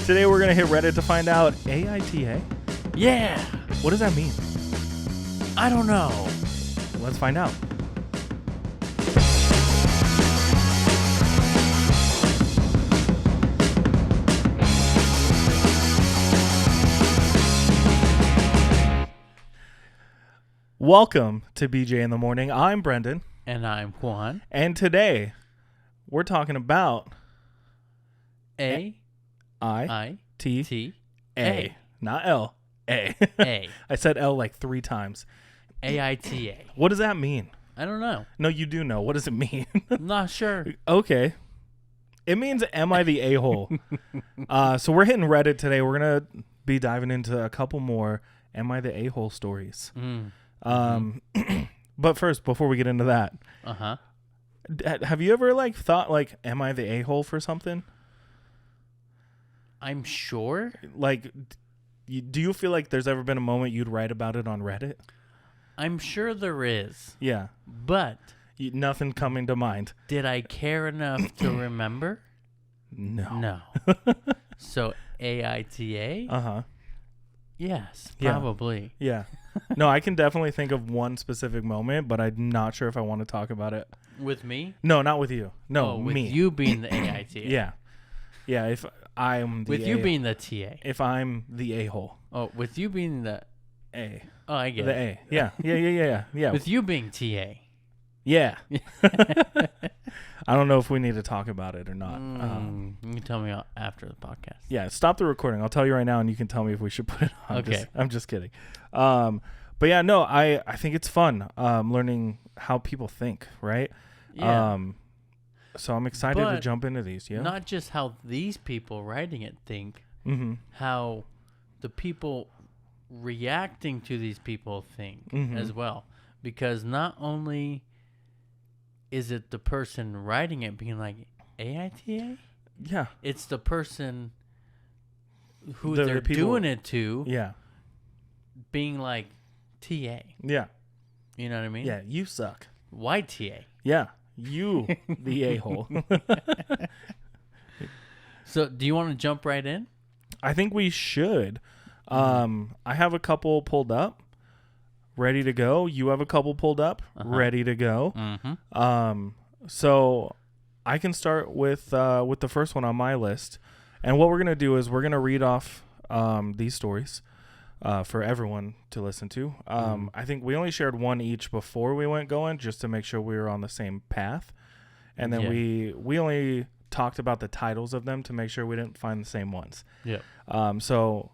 Today we're going to hit Reddit to find out AITA. Yeah. What does that mean? I don't know. Let's find out. Welcome to BJ in the Morning. I'm Brendan. And I'm Juan. And today we're talking about AITA. Not L. A. A. I said L like 3 times. AITA. What does that mean? I don't know. No, you do know. What does it mean? I'm not sure. Okay. It means, am I the a-hole? So we're hitting Reddit today. We're going to be diving into a couple more am I the a-hole stories. But first, before we get into that, have you ever thought am I the a-hole for something? I'm sure. Do you feel like there's ever been a moment you'd write about it on Reddit? I'm sure there is. Yeah. But nothing coming to mind. did I care enough to remember? No. So AITA? Yes, probably. Yeah. No, I can definitely think of one specific moment, but I'm not sure if I want to talk about it. With me? No, not with you. No, with me. you being the AITA. Yeah. Yeah, if I'm the With you being the TA. If I'm the a-hole. Oh, with you being the A. Oh, I get the it. A. Yeah. With you being TA. Yeah. I don't know if we need to talk about it or not. You can tell me after the podcast. Yeah, stop the recording. I'll tell you right now, and you can tell me if we should put it on. Okay. I'm just kidding. But yeah, no, I think it's fun learning how people think, right? Yeah. So I'm excited to jump into these. Yeah. Not just how these people writing it think, how the people reacting to these people think as well. Because not only is it the person writing it being like, AITA? Yeah. It's the person who The they're people, doing it to yeah. being like, TA. Yeah. You know what I mean? Yeah, you suck. Why TA? Yeah, you, the a-hole. So do you want to jump right in? I think we should. I have a couple pulled up, ready to go. You have a couple pulled up, ready to go. So I can start with the first one on my list. And what we're going to do is we're going to read off these stories for everyone to listen to. I think we only shared one each before we went going just to make sure we were on the same path. And then we only talked about the titles of them to make sure we didn't find the same ones. Yeah. So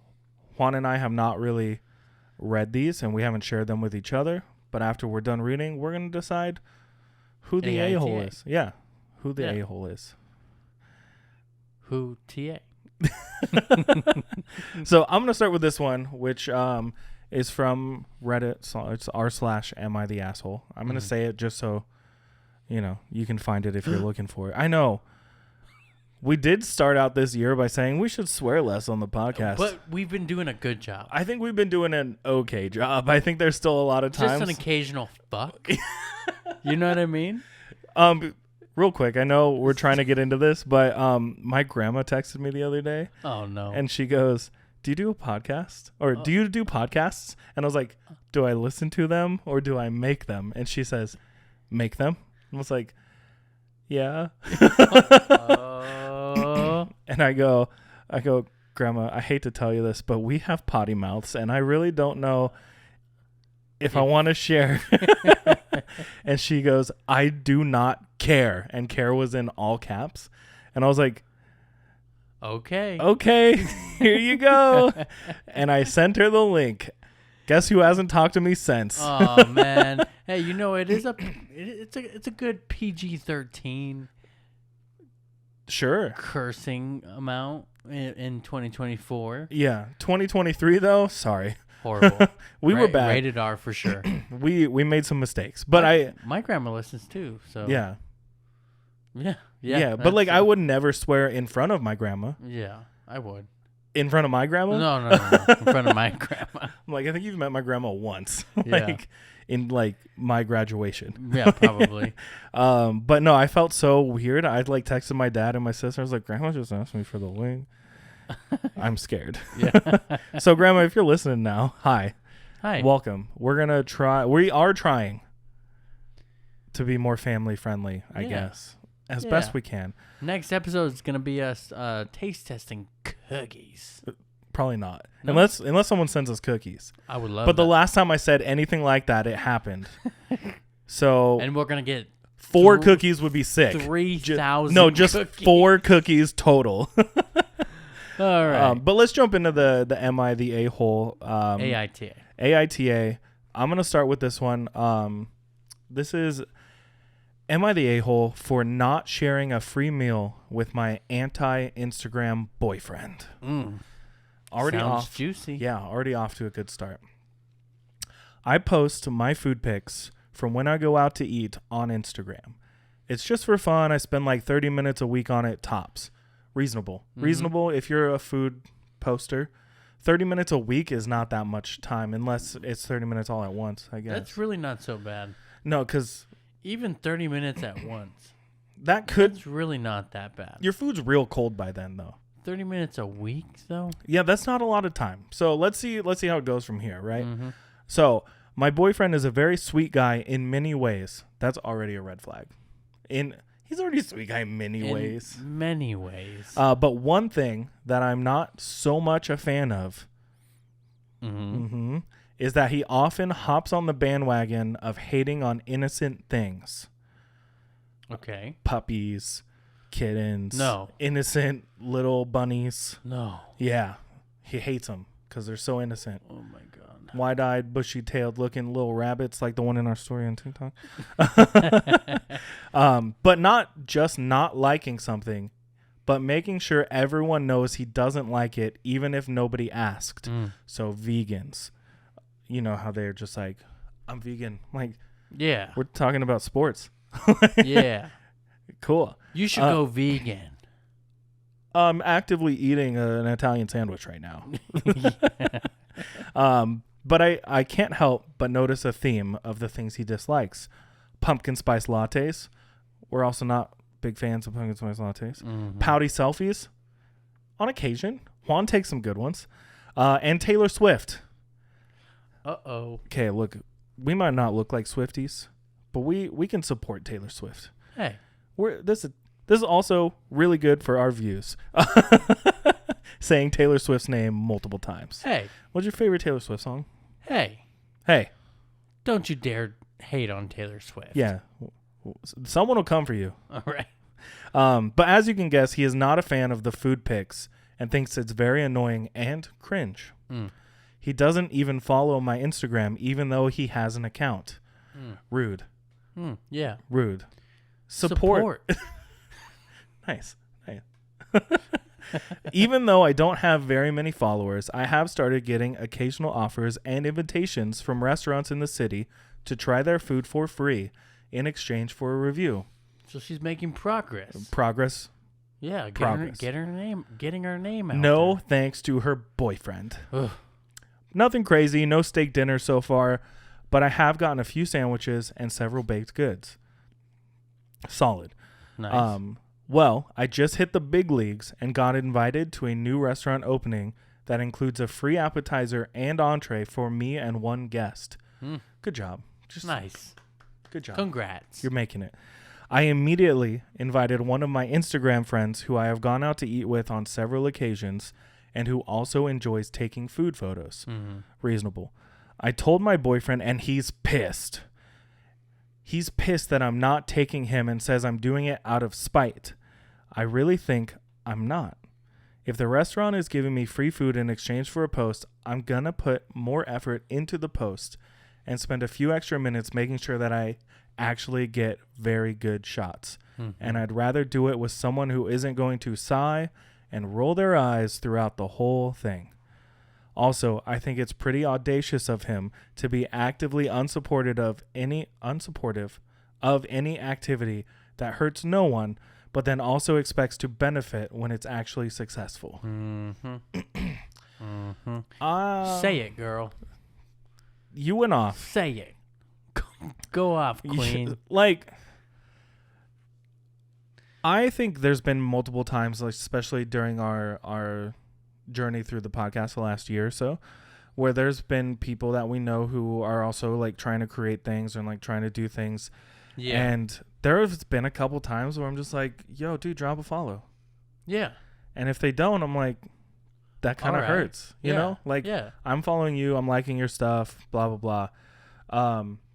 Juan and I have not really read these, and we haven't shared them with each other. But after we're done reading, we're going to decide who the a-hole is. Yeah, who the a-hole is. Who TA? So I'm going to start with this one, which is from Reddit. So it's r/amitheasshole. I'm going to say it just so, you can find it if you're looking for it. I know. We did start out this year by saying we should swear less on the podcast. But we've been doing a good job. I think we've been doing an okay job. I think there's still a lot of times. Just an occasional fuck. You know what I mean? Real quick, I know we're trying to get into this, but my grandma texted me the other day. Oh, no. And she goes, do you do a podcast? Or do you do podcasts? And I was like, do I listen to them or do I make them? And she says, make them. And I was like, yeah. And I go, Grandma, I hate to tell you this, but we have potty mouths, and I really don't know if I want to share. And she goes, I do not care. And care was in all caps. And I was like, okay, here you go. And I sent her the link. Guess who hasn't talked to me since? Oh, man. Hey, it's a good PG-13 sure cursing amount in 2024. Yeah. 2023 though, sorry. Horrible. We were bad. Rated R for sure. We made some mistakes. But my grandma listens too, so Yeah. Yeah. But I would never swear in front of my grandma. Yeah, I would. In front of my grandma? No. In front of my grandma. I'm like, I think you've met my grandma once. Yeah. In my graduation. Yeah, probably. But no, I felt so weird. I'd texted my dad and my sister. I was like, Grandma just asked me for the link. I'm scared. Yeah. So, Grandma, if you're listening now, hi. Hi. Welcome. We are trying to be more family friendly, I guess, as best we can. Next episode is going to be us taste testing cookies. Probably not. No? Unless someone sends us cookies. I would love But that. the last time I said anything like that, it happened. So and we're going to get 4 cookies would be sick. 3,000 No, just cookies. 4 cookies total. All right. But let's jump into the Am I the A-hole? AITA. AITA. I'm going to start with this one. This is, am I the a-hole for not sharing a free meal with my anti-Instagram boyfriend? Already Sounds off. juicy. Yeah, already off to a good start. I post my food pics from when I go out to eat on Instagram. It's just for fun. I spend like 30 minutes a week on it, tops. Reasonable. Reasonable if you're a food poster. 30 minutes a week is not that much time unless it's 30 minutes all at once, I guess. That's really not so bad. No, because Even 30 minutes at once. it's really not that bad. your food's real cold by then, though. 30 minutes a week, though? Yeah, that's not a lot of time. So let's see how it goes from here, right? So my boyfriend is a very sweet guy in many ways. That's already a red flag. He's already a sweet guy in many ways. Many ways. But one thing that I'm not so much a fan of is that he often hops on the bandwagon of hating on innocent things. Okay. Puppies, kittens. No. Innocent little bunnies. No. Yeah. He hates them because they're so innocent. Oh, my God. Wide-eyed, bushy-tailed looking little rabbits like the one in our story on TikTok. But not just not liking something, but making sure everyone knows he doesn't like it even if nobody asked. So vegans, you know how they're just like, I'm vegan. Like, yeah. we're talking about sports. Yeah. Cool. You should go vegan. I'm actively eating an Italian sandwich right now. But I can't help but notice a theme of the things he dislikes. Pumpkin spice lattes. We're also not big fans of pumpkin spice lattes. Pouty selfies. On occasion. Juan takes some good ones. And Taylor Swift. Uh-oh. Okay, look. We might not look like Swifties, but we can support Taylor Swift. Hey. This is also really good for our views. Saying Taylor Swift's name multiple times. Hey. What's your favorite Taylor Swift song? Hey. Hey. Don't you dare hate on Taylor Swift. Yeah. Someone will come for you. All right. But as you can guess, he is not a fan of the food pics and thinks it's very annoying and cringe. He doesn't even follow my Instagram, even though he has an account. Rude. Yeah. Rude. Support. Nice. Even though I don't have very many followers, I have started getting occasional offers and invitations from restaurants in the city to try their food for free in exchange for a review. So she's making progress. Progress. Yeah, getting her name out. No thanks to her boyfriend. Ugh. Nothing crazy, no steak dinner so far, but I have gotten a few sandwiches and several baked goods. Solid. Nice. Well, I just hit the big leagues and got invited to a new restaurant opening that includes a free appetizer and entree for me and one guest. Good job. Nice. Good job. Congrats. You're making it. I immediately invited one of my Instagram friends who I have gone out to eat with on several occasions and who also enjoys taking food photos. Reasonable. I told my boyfriend and he's pissed. He's pissed that I'm not taking him and says I'm doing it out of spite. I really think I'm not. If the restaurant is giving me free food in exchange for a post, I'm going to put more effort into the post and spend a few extra minutes making sure that I actually get very good shots. And I'd rather do it with someone who isn't going to sigh and roll their eyes throughout the whole thing. Also, I think it's pretty audacious of him to be actively unsupportive of any activity that hurts no one, but then also expects to benefit when it's actually successful. Say it, girl. You went off. Say it. Go off, queen. I think there's been multiple times, like especially during our journey through the podcast the last year or so, where there's been people that we know who are also like trying to create things and like trying to do things. Yeah. And there has been a couple times where I'm just like, yo, dude, drop a follow. Yeah. And if they don't, I'm like, that kind of hurts, you know? Like, I'm following you, I'm liking your stuff, blah, blah, blah.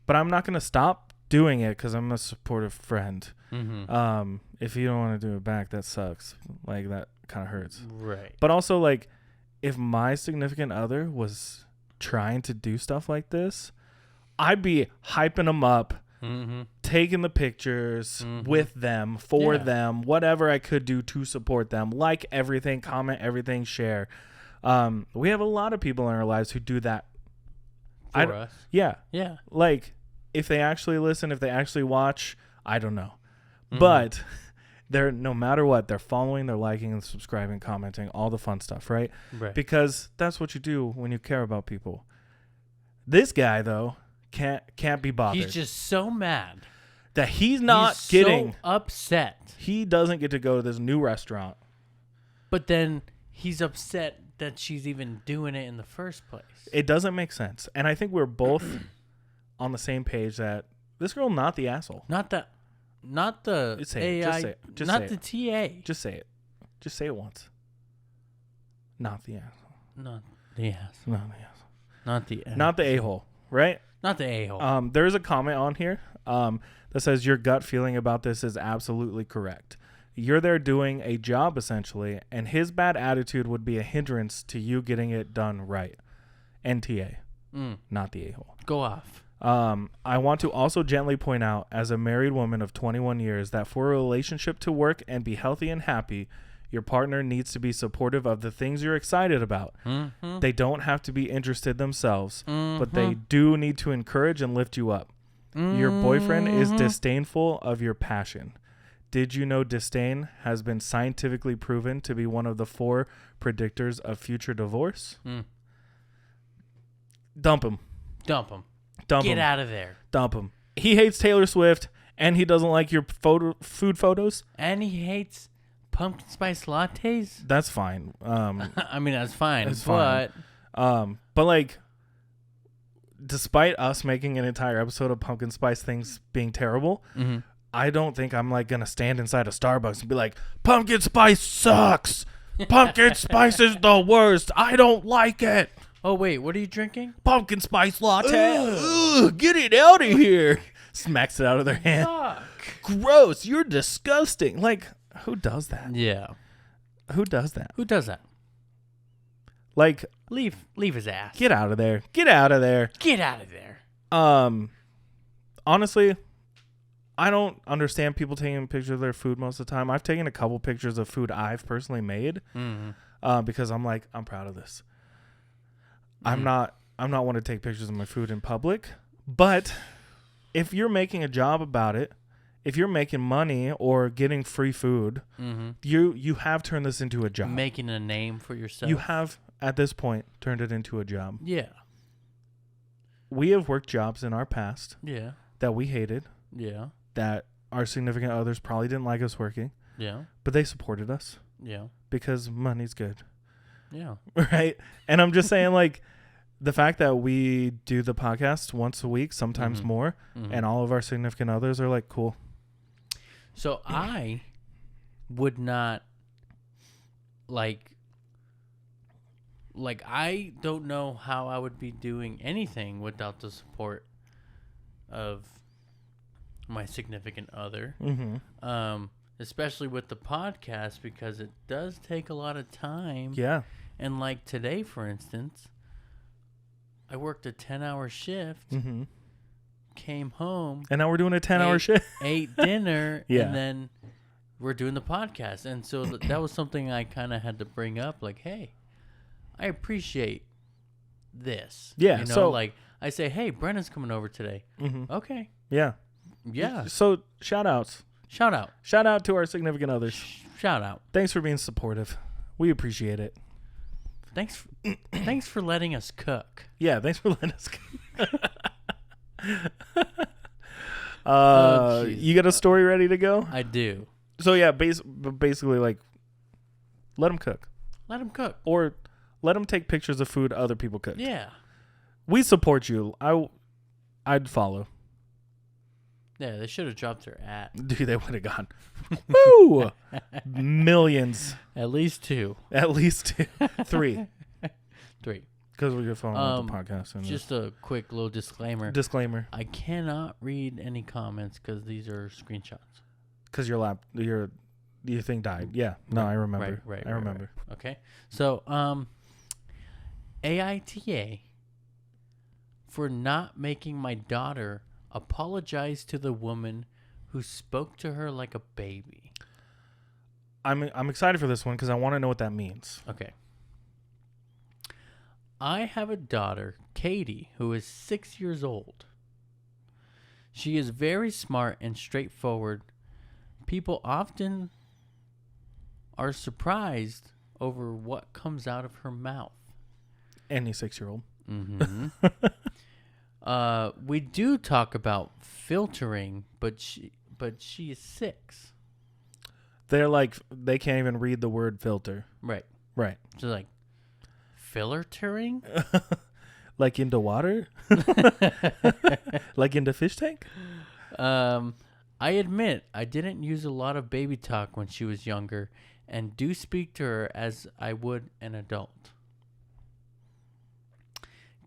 But I'm not going to stop doing it because I'm a supportive friend. Mm-hmm. If you don't want to do it back, that sucks. Like, that kind of hurts. Right. But also, like, if my significant other was trying to do stuff like this, I'd be hyping them up, taking the pictures with them, for them, whatever I could do to support them. Like everything, comment everything, share. We have a lot of people in our lives who do that. For us. Yeah. Yeah. Like, if they actually listen, if they actually watch, I don't know. But they're, no matter what, they're following, they're liking and subscribing, commenting, all the fun stuff, right? Because that's what you do when you care about people. This guy, though, can't be bothered. He's just so mad that he's getting so upset. He doesn't get to go to this new restaurant. But then he's upset that she's even doing it in the first place. It doesn't make sense. And I think we're both on the same page that this girl not the asshole. Not the AI, not the TA. Just say it. Just say it once. Not the asshole. Not the asshole. Not the asshole. Not the asshole. Not the a-hole, right? Not the a-hole. There's a comment on here that says your gut feeling about this is absolutely correct. You're there doing a job, essentially, and his bad attitude would be a hindrance to you getting it done right. NTA, not the a-hole. Go off. I want to also gently point out, as a married woman of 21 years, that for a relationship to work and be healthy and happy, your partner needs to be supportive of the things you're excited about. They don't have to be interested themselves, but they do need to encourage and lift you up. Your boyfriend is disdainful of your passion. Did you know disdain has been scientifically proven to be one of the 4 predictors of future divorce? Dump him. Dump him. Dump Get him. out of there. Dump him. He hates Taylor Swift, and he doesn't like your food photos. And he hates pumpkin spice lattes. That's fine. I mean, that's fine. But like, despite us making an entire episode of pumpkin spice things being terrible, I don't think I'm like gonna stand inside a Starbucks and be like, pumpkin spice sucks. Pumpkin spice is the worst. I don't like it. Oh wait, what are you drinking? Pumpkin spice latte. Ugh, get it out of here. Smacks it out of their hand. Fuck. Gross. You're disgusting. Like, who does that? Yeah. Who does that? Who does that? Like, leave his ass. Get out of there. Get out of there. Get out of there. Honestly, I don't understand people taking pictures of their food most of the time. I've taken a couple pictures of food I've personally made because I'm like, I'm proud of this. I'm not one to take pictures of my food in public, but if you're making a job about it, if you're making money or getting free food, you have turned this into a job. Making a name for yourself. You have, at this point, turned it into a job. Yeah. We have worked jobs in our past that we hated. Yeah. That our significant others probably didn't like us working. Yeah. But they supported us. Yeah. Because money's good. Yeah. Right? And I'm just saying, like, the fact that we do the podcast once a week, sometimes more, and all of our significant others are like, cool. So I would not, like I don't know how I would be doing anything without the support of my significant other. Especially with the podcast, because it does take a lot of time. Yeah. And like today, for instance, I worked a 10-hour shift, came home. And now we're doing a 10-hour shift. Ate dinner, and then we're doing the podcast. And so that was something I kind of had to bring up. Like, hey, I appreciate this. Yeah. You know, so, like, I say, hey, Brennan's coming over today. Okay. Yeah. Yeah. So, shout outs. Shout out. Shout out to our significant others. Shout out. Thanks for being supportive. We appreciate it. Thanks for letting us cook. Yeah, thanks for letting us cook. You got a story ready to go? I do. So yeah, basically, like, let them cook. Let them cook. Or let them take pictures of food other people cook. Yeah. We support you. I'd follow. Yeah, they should have dropped their at. Dude, they would have gone. Woo! Millions. At least 2. At least 2. 3. 3. Because we're following the podcast. And just a quick little disclaimer. I cannot read any comments because these are screenshots. Because your thing died. Yeah. No, I remember. I remember. Right. Okay. So, AITA for not making my daughter apologize to the woman who spoke to her like a baby. I'm excited for this one because I want to know what that means. Okay. I have a daughter, Katie, who is 6 years old. She is very smart and straightforward. People often are surprised over what comes out of her mouth. Any 6-year-old. Mm-hmm. We do talk about filtering, but she is 6. They're like, they can't even read the word filter. Right. So like, filtering? Like into water? Like into fish tank? I admit I didn't use a lot of baby talk when she was younger and do speak to her as I would an adult.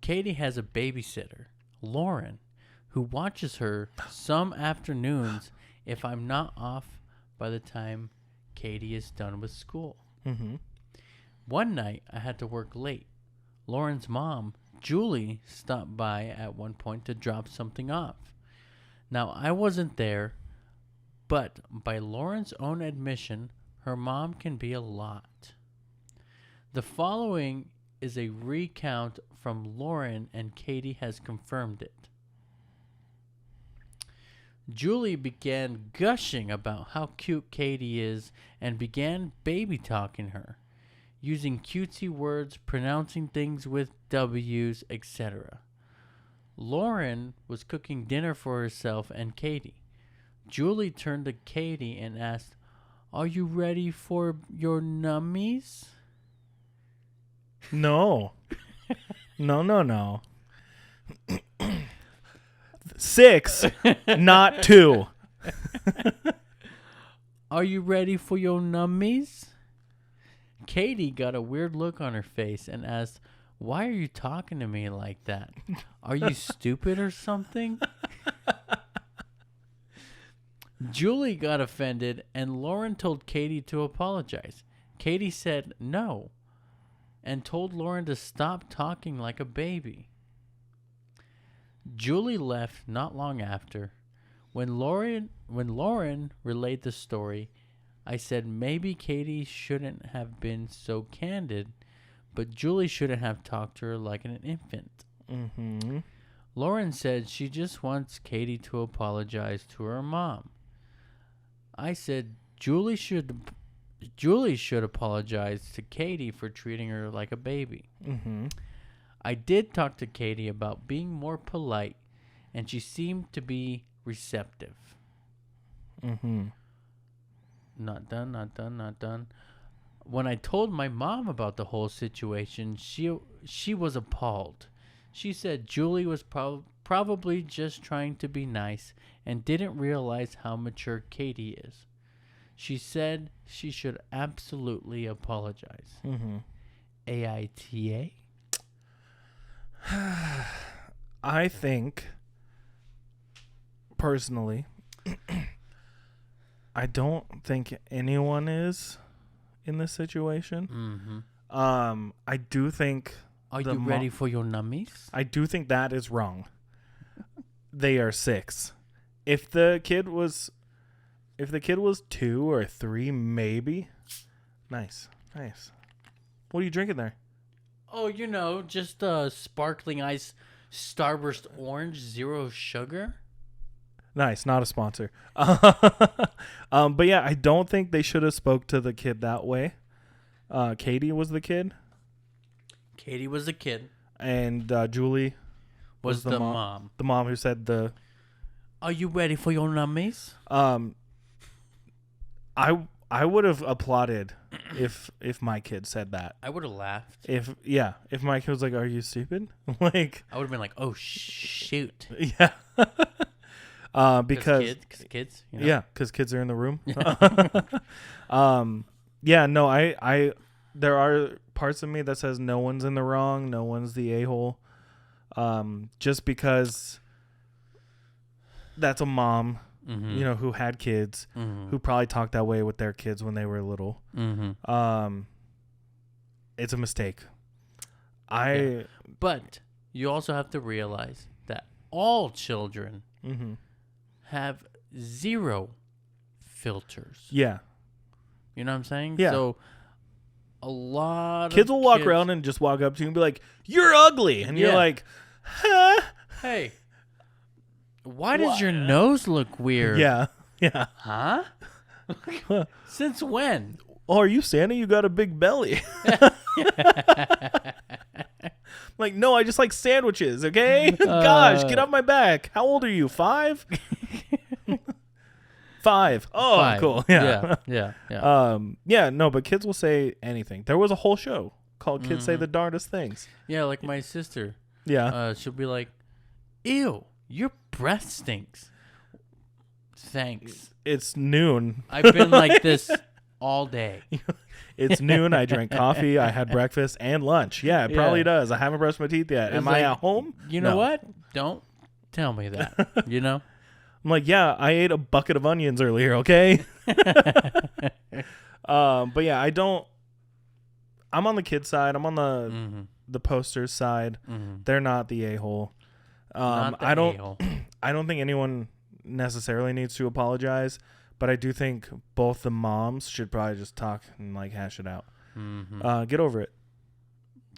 Katie has a babysitter, Lauren, who watches her some afternoons if I'm not off by the time Katie is done with school. Mm-hmm. One night, I had to work late. Lauren's mom, Julie, stopped by at one point to drop something off. Now, I wasn't there, but by Lauren's own admission, her mom can be a lot. The following is a recount from Lauren, and Katie has confirmed it. Julie began gushing about how cute Katie is and began baby talking her, using cutesy words, pronouncing things with W's, etc. Lauren was cooking dinner for herself and Katie. Julie turned to Katie and asked, "Are you ready for your nummies?" No. No. 6, not 2. Are you ready for your nummies? Katie got a weird look on her face and asked, "Why are you talking to me like that? Are you stupid or something?" Julie got offended and Lauren told Katie to apologize. Katie said no and told Lauren to stop talking like a baby. Julie left not long after. When Lauren relayed the story, I said maybe Katie shouldn't have been so candid, but Julie shouldn't have talked to her like an infant. Mm-hmm. Lauren said she just wants Katie to apologize to her mom. I said Julie should apologize to Katie for treating her like a baby. Mm-hmm. I did talk to Katie about being more polite, and she seemed to be receptive. Mm-hmm. Not done. When I told my mom about the whole situation, she was appalled. She said Julie was probably just trying to be nice and didn't realize how mature Katie is. She said she should absolutely apologize. Mm-hmm. AITA? I think, personally, I don't think anyone is in this situation. Mm-hmm. I do think... Are you ready for your nummies? I do think that is wrong. They are 6. If the kid was 2 or 3, maybe. Nice. What are you drinking there? Oh, just sparkling ice Starburst Orange, 0 sugar. Nice, not a sponsor. But yeah, I don't think they should have spoke to the kid that way. Katie was the kid. Katie was the kid. And Julie was the mom. The mom who said Are you ready for your nummies? I would have applauded if my kid said that. I would have laughed. If my kid was like, "Are you stupid?" Like, I would have been like, "Oh shoot!" Yeah. Because kids. You know? Yeah, because kids are in the room. Yeah. No, I there are parts of me that says no one's in the wrong, no one's the a-hole. Just because that's a mom, you know, who had kids, who probably talked that way with their kids when they were little. It's a mistake. But you also have to realize that all children have zero filters. Yeah. You know what I'm saying? Yeah. So a lot kids of will walk around and just walk up to you and be like, "You're ugly," and you're like, "Huh? Hey, why does your nose look weird?" Yeah. Huh? Since when? Oh, are you Santa? You got a big belly. Like, no, I just like sandwiches, okay? Gosh, get off my back. How old are you? 5? 5. Oh, 5. Cool. Yeah. Yeah, no, but kids will say anything. There was a whole show called Kids Say the Darndest Things. Yeah, like my sister. Yeah. She'll be like, "Ew, your breath stinks." Thanks. It's noon. I've been like this all day. It's noon. I drank coffee. I had breakfast and lunch. Yeah, it probably does. I haven't brushed my teeth yet. Am I at home? You know what? Don't tell me that. You know? I'm like, yeah, I ate a bucket of onions earlier, okay? But yeah, I'm on the kid side. I'm on the posters side. They're not the a-hole. I don't think anyone necessarily needs to apologize, but I do think both the moms should probably just talk and like hash it out. Get over it.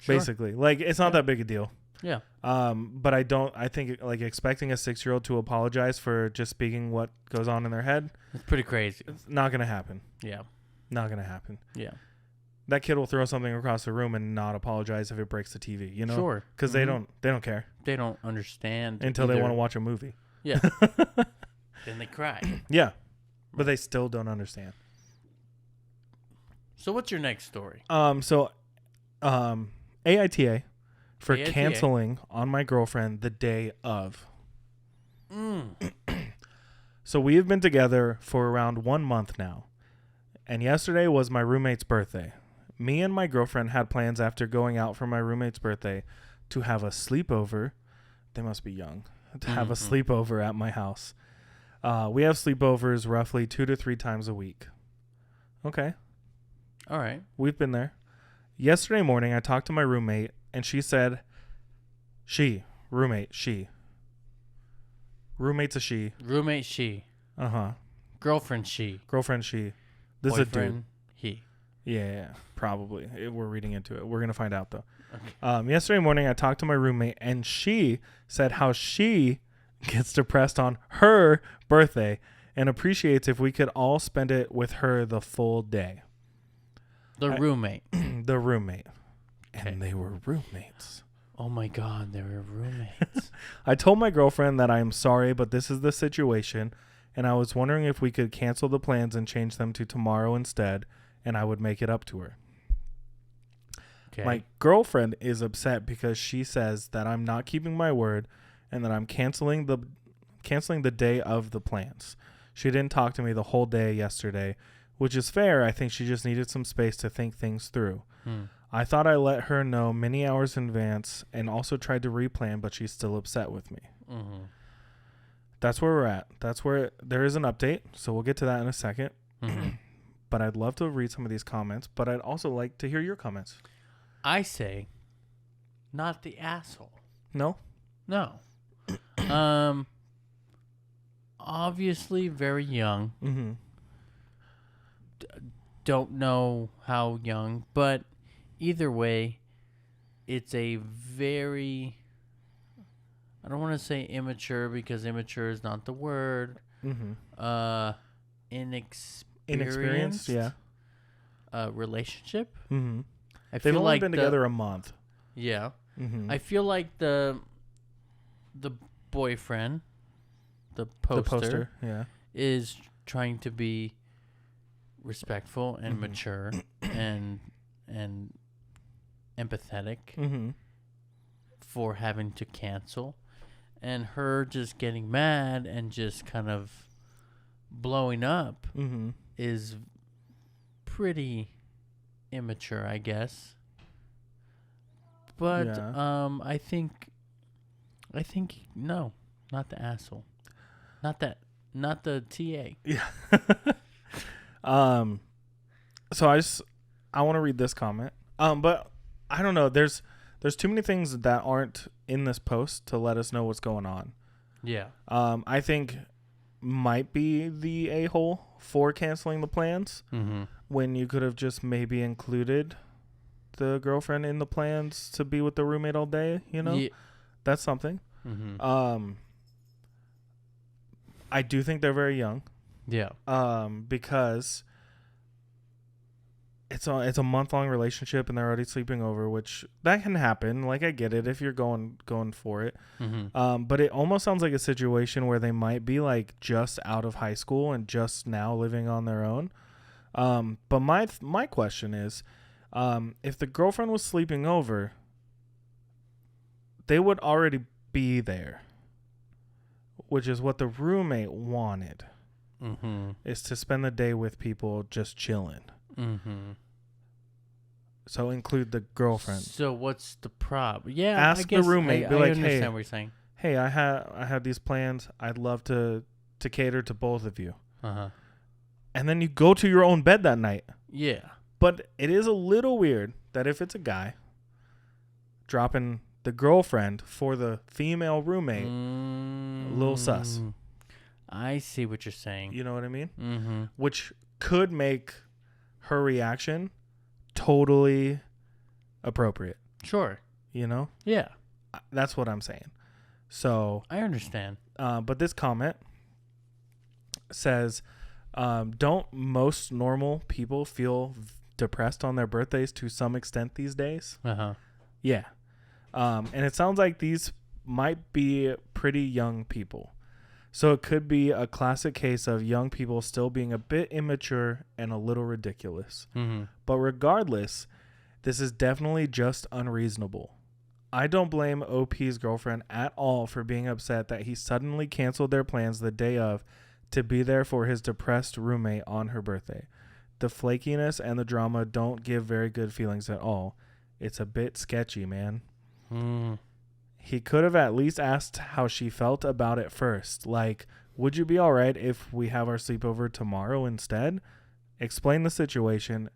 Sure. Basically. Like, it's not that big a deal. Yeah. But I think like expecting a 6-year-old to apologize for just speaking what goes on in their head, it's pretty crazy. It's not gonna happen. Yeah. Not gonna happen. Yeah. That kid will throw something across the room and not apologize if it breaks the TV, you know? Sure. Because they don't care. They don't understand until they want to watch a movie. Yeah. Then they cry. Yeah. But they still don't understand. So what's your next story? AITA for AITA. canceling on my girlfriend the day of. So we have been together for around 1 month now. And yesterday was my roommate's birthday. Me and my girlfriend had plans after going out for my roommate's birthday to have a sleepover. They must be young. To have a sleepover at my house. We have sleepovers roughly 2 to 3 times a week. Okay. All right. We've been there. Yesterday morning, I talked to my roommate, and she said, Roommate's a she. Roommate, she. Uh-huh. Girlfriend, she. This Boyfriend, is a dude. he. Yeah, probably. We're reading into it. We're going to find out, though. Okay. Yesterday morning, I talked to my roommate, and she said how she gets depressed on her birthday and appreciates if we could all spend it with her the full day. The roommate. The roommate. Okay. And they were roommates. Oh, my God. They were roommates. I told my girlfriend that I am sorry, but this is the situation, and I was wondering if we could cancel the plans and change them to tomorrow instead, and I would make it up to her. Okay. My girlfriend is upset because she says that I'm not keeping my word and that I'm canceling the day of the plans. She didn't talk to me the whole day yesterday, which is fair. I think she just needed some space to think things through. I thought I let her know many hours in advance and also tried to replan, but she's still upset with me. That's where we're at. That's where there is an update, so we'll get to that in a second. But I'd love to read some of these comments, but I'd also like to hear your comments. I say, not the asshole. No? No. Obviously very young. Don't know how young, but either way, it's a very, I don't want to say immature because immature is not the word. Inexperienced, yeah. Relationship. They've only been together a month. Yeah. I feel like the boyfriend, the poster, yeah, is trying to be respectful and mature and empathetic for having to cancel, and her just getting mad and just kind of blowing up is pretty immature, I guess. But I think no, not the asshole, not the TA. Yeah. So I want to read this comment. But I don't know. There's too many things that aren't in this post to let us know what's going on. Yeah. I think might be the a-hole for canceling the plans when you could have just maybe included the girlfriend in the plans to be with the roommate all day. You know, that's something. I do think they're very young. Yeah. Because it's a month-long relationship and they're already sleeping over, which that can happen. Like, I get it if you're going for it. But it almost sounds like a situation where they might be like just out of high school and just now living on their own. But my question is, if the girlfriend was sleeping over, they would already be there, which is what the roommate wanted. Is to spend the day with people just chilling. So include the girlfriend. So what's the problem? Yeah, ask the roommate. Be like, I understand what you're saying. Hey, I have these plans. I'd love to cater to both of you. And then you go to your own bed that night. Yeah. But it is a little weird that if it's a guy dropping the girlfriend for the female roommate, a little sus. I see what you're saying. You know what I mean? Which could make her reaction totally appropriate. Sure. You know? Yeah. That's what I'm saying. So I understand. But this comment says, don't most normal people feel depressed on their birthdays to some extent these days? Yeah. And it sounds like these might be pretty young people. So it could be a classic case of young people still being a bit immature and a little ridiculous. But regardless, this is definitely just unreasonable. I don't blame OP's girlfriend at all for being upset that he suddenly canceled their plans the day of to be there for his depressed roommate on her birthday. The flakiness and the drama don't give very good feelings at all. It's a bit sketchy, man. He could have at least asked how she felt about it first. Like, would you be all right if we have our sleepover tomorrow instead? Explain the situation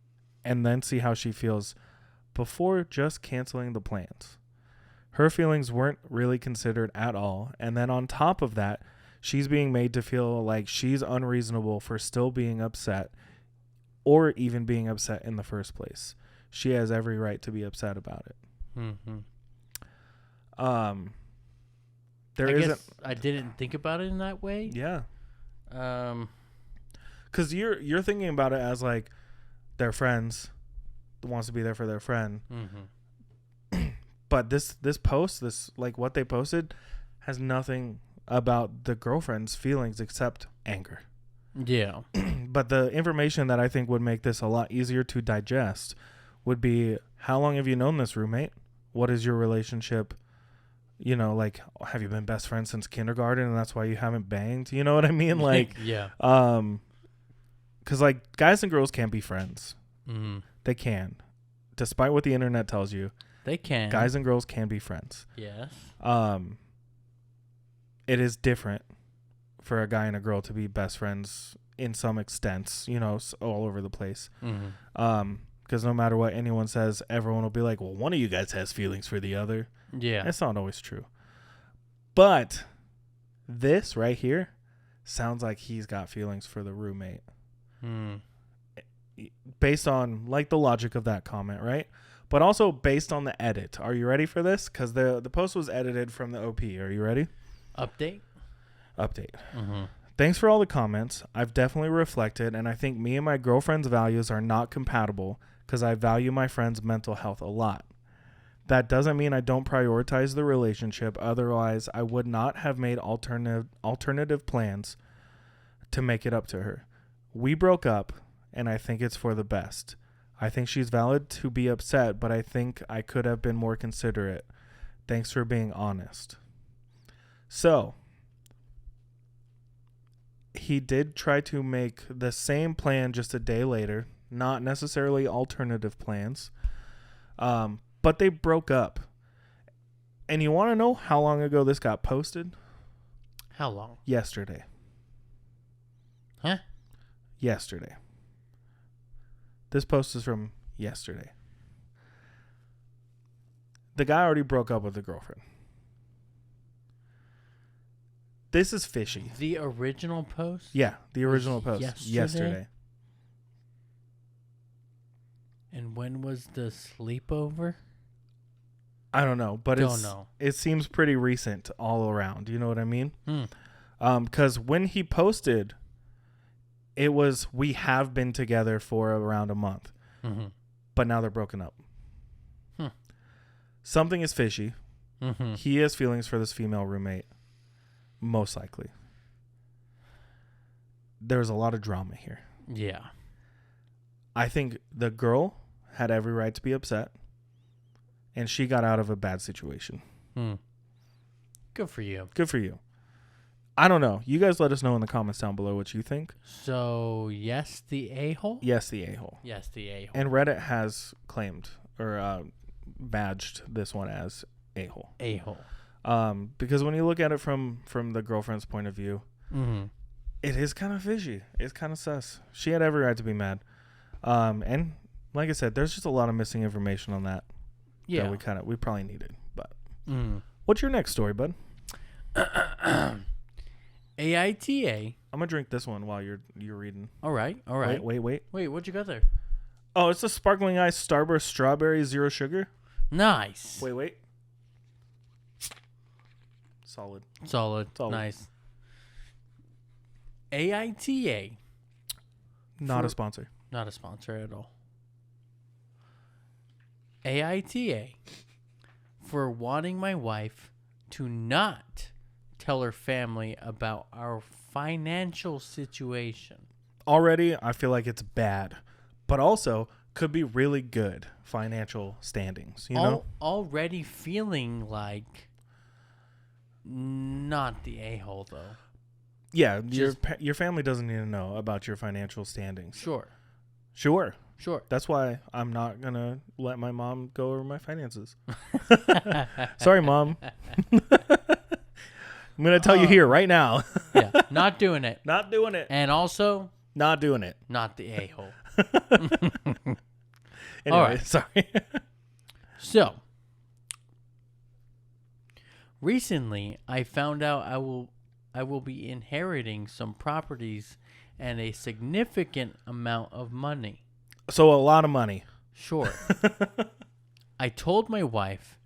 and then see how she feels before just canceling the plans. Her feelings weren't really considered at all. And then on top of that, she's being made to feel like she's unreasonable for still being upset or even being upset in the first place. She has every right to be upset about it. I didn't think about it in that way. Yeah. Because you're thinking about it as like their friends wants to be there for their friend. But this post, this like what they posted, has nothing about the girlfriend's feelings except anger. Yeah. But the information that I think would make this a lot easier to digest would be, how long have you known this roommate? What is your relationship? You know, like, have you been best friends since kindergarten and that's why you haven't banged? You know what I mean? Like, yeah. Because, like, guys and girls can't be friends. They can. Despite what the internet tells you. They can. Guys and girls can be friends. Yes. It is different for a guy and a girl to be best friends in some extents, you know, all over the place. Because no matter what anyone says, everyone will be like, well, one of you guys has feelings for the other. Yeah. That's not always true. But this right here sounds like he's got feelings for the roommate. Based on, like, the logic of that comment, right? But also based on the edit. Are you ready for this? Because the post was edited from the OP. Are you ready? Update. Thanks for all the comments. I've definitely reflected, and I think me and my girlfriend's values are not compatible because I value my friend's mental health a lot. That doesn't mean I don't prioritize the relationship. Otherwise, I would not have made alternative plans to make it up to her. We broke up, and I think it's for the best. I think she's valid to be upset, but I think I could have been more considerate. Thanks for being honest. So, he did try to make the same plan just a day later, not necessarily alternative plans, but they broke up. And you want to know how long ago this got posted? How long? Yesterday. Huh? Yesterday. This post is from yesterday. The guy already broke up with the girlfriend. This is fishy. The original post? Yeah, the original post. Yesterday. And when was the sleepover? I don't know, but it seems pretty recent all around. You know what I mean? Because when he posted, it was, we have been together for around a month. Mm-hmm. But now they're broken up. Something is fishy. He has feelings for this female roommate. Most likely. There's a lot of drama here. Yeah. I think the girl had every right to be upset. And she got out of a bad situation. Good for you. Good for you. I don't know. You guys let us know in the comments down below what you think. So, yes, the a-hole? Yes, the a-hole. Yes, the a-hole. And Reddit has claimed or badged this one as a-hole. A-hole. Because when you look at it from the girlfriend's point of view, it is kind of fishy. It's kind of sus. She had every right to be mad. And like I said, there's just a lot of missing information on that. Yeah. That we probably needed. But what's your next story, bud? AITA. I'm gonna drink this one while you're reading. All right. Wait. Wait, what you got there? Oh, it's a sparkling ice Starburst strawberry 0 sugar. Nice. Wait. Solid. Nice. AITA. Not a sponsor. Not a sponsor at all. AITA for wanting my wife to not tell her family about our financial situation. Already, I feel like it's bad, but also could be really good financial standings, you know? Already feeling like not the a-hole, though. Yeah, your family doesn't need to know about your financial standings. Sure. That's why I'm not going to let my mom go over my finances. Sorry, Mom. I'm going to tell you here right now. Yeah, not doing it. Not doing it. And also, not doing it. Not the a-hole. Anyway, right. Sorry. So, recently I found out I will be inheriting some properties and a significant amount of money. So a lot of money. Sure. I told my wife,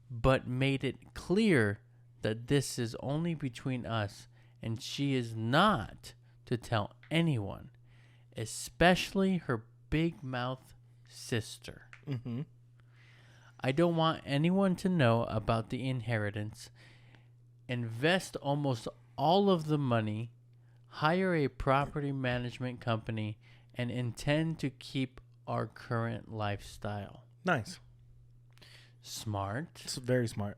but made it clear that this is only between us and she is not to tell anyone, especially her big mouth sister. I don't want anyone to know about the inheritance. Invest almost all of the money, hire a property management company, and intend to keep our current lifestyle. Nice. Smart. It's very smart.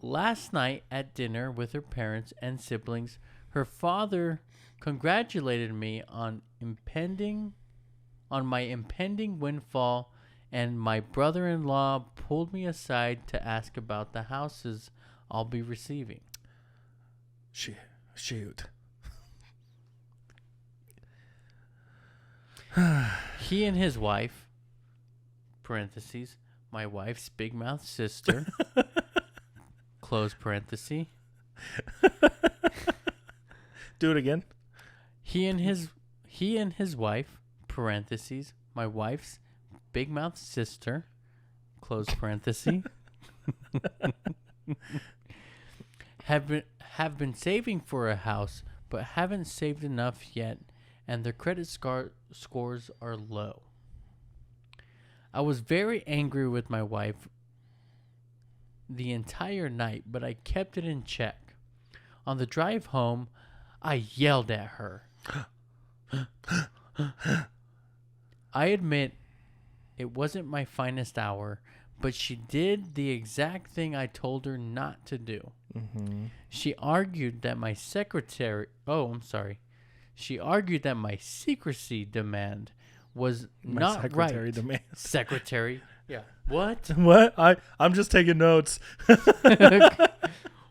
Last night at dinner with her parents and siblings, her father congratulated me on my impending windfall, and my brother-in-law pulled me aside to ask about the houses I'll be receiving. Shoot. He and his wife, parentheses, my wife's big mouth sister, close parenthesis. Do it again. He and his wife, parentheses, my wife's big mouth sister, close parenthesis, have been saving for a house, but haven't saved enough yet, and their credit scores are low. I was very angry with my wife the entire night, but I kept it in check. On the drive home, I yelled at her. I admit it wasn't my finest hour, but she did the exact thing I told her not to do. Mm-hmm. She argued that my secretary... Oh, I'm sorry. She argued that my secrecy demand was not secretary right. Demands. Secretary? Yeah. What? What? I'm just taking notes.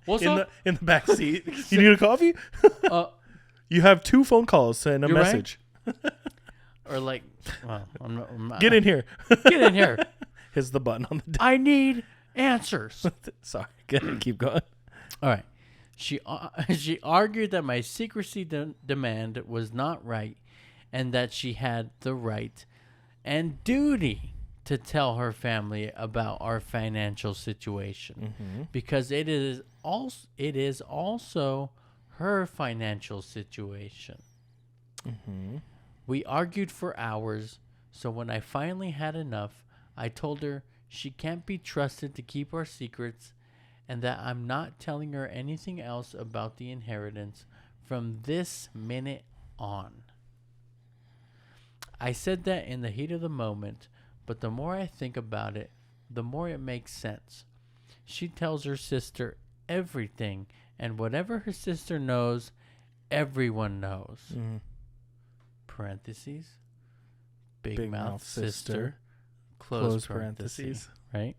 What's in up? the back seat. You need a coffee? You have 2 phone calls and a You're message. Right? Or like, well, I'm not, Get in here. Get in here. Here's the button on the I need answers. Sorry. Keep going. All right. She argued that my secrecy demand was not right and that she had the right and duty to tell her family about our financial situation because it is also her financial situation. Mm-hmm. We argued for hours, so when I finally had enough, I told her she can't be trusted to keep our secrets and that I'm not telling her anything else about the inheritance from this minute on. I said that in the heat of the moment, but the more I think about it, the more it makes sense. She tells her sister everything, and whatever her sister knows, everyone knows. Mm-hmm. Parentheses. Big mouth sister. Close parentheses. Right?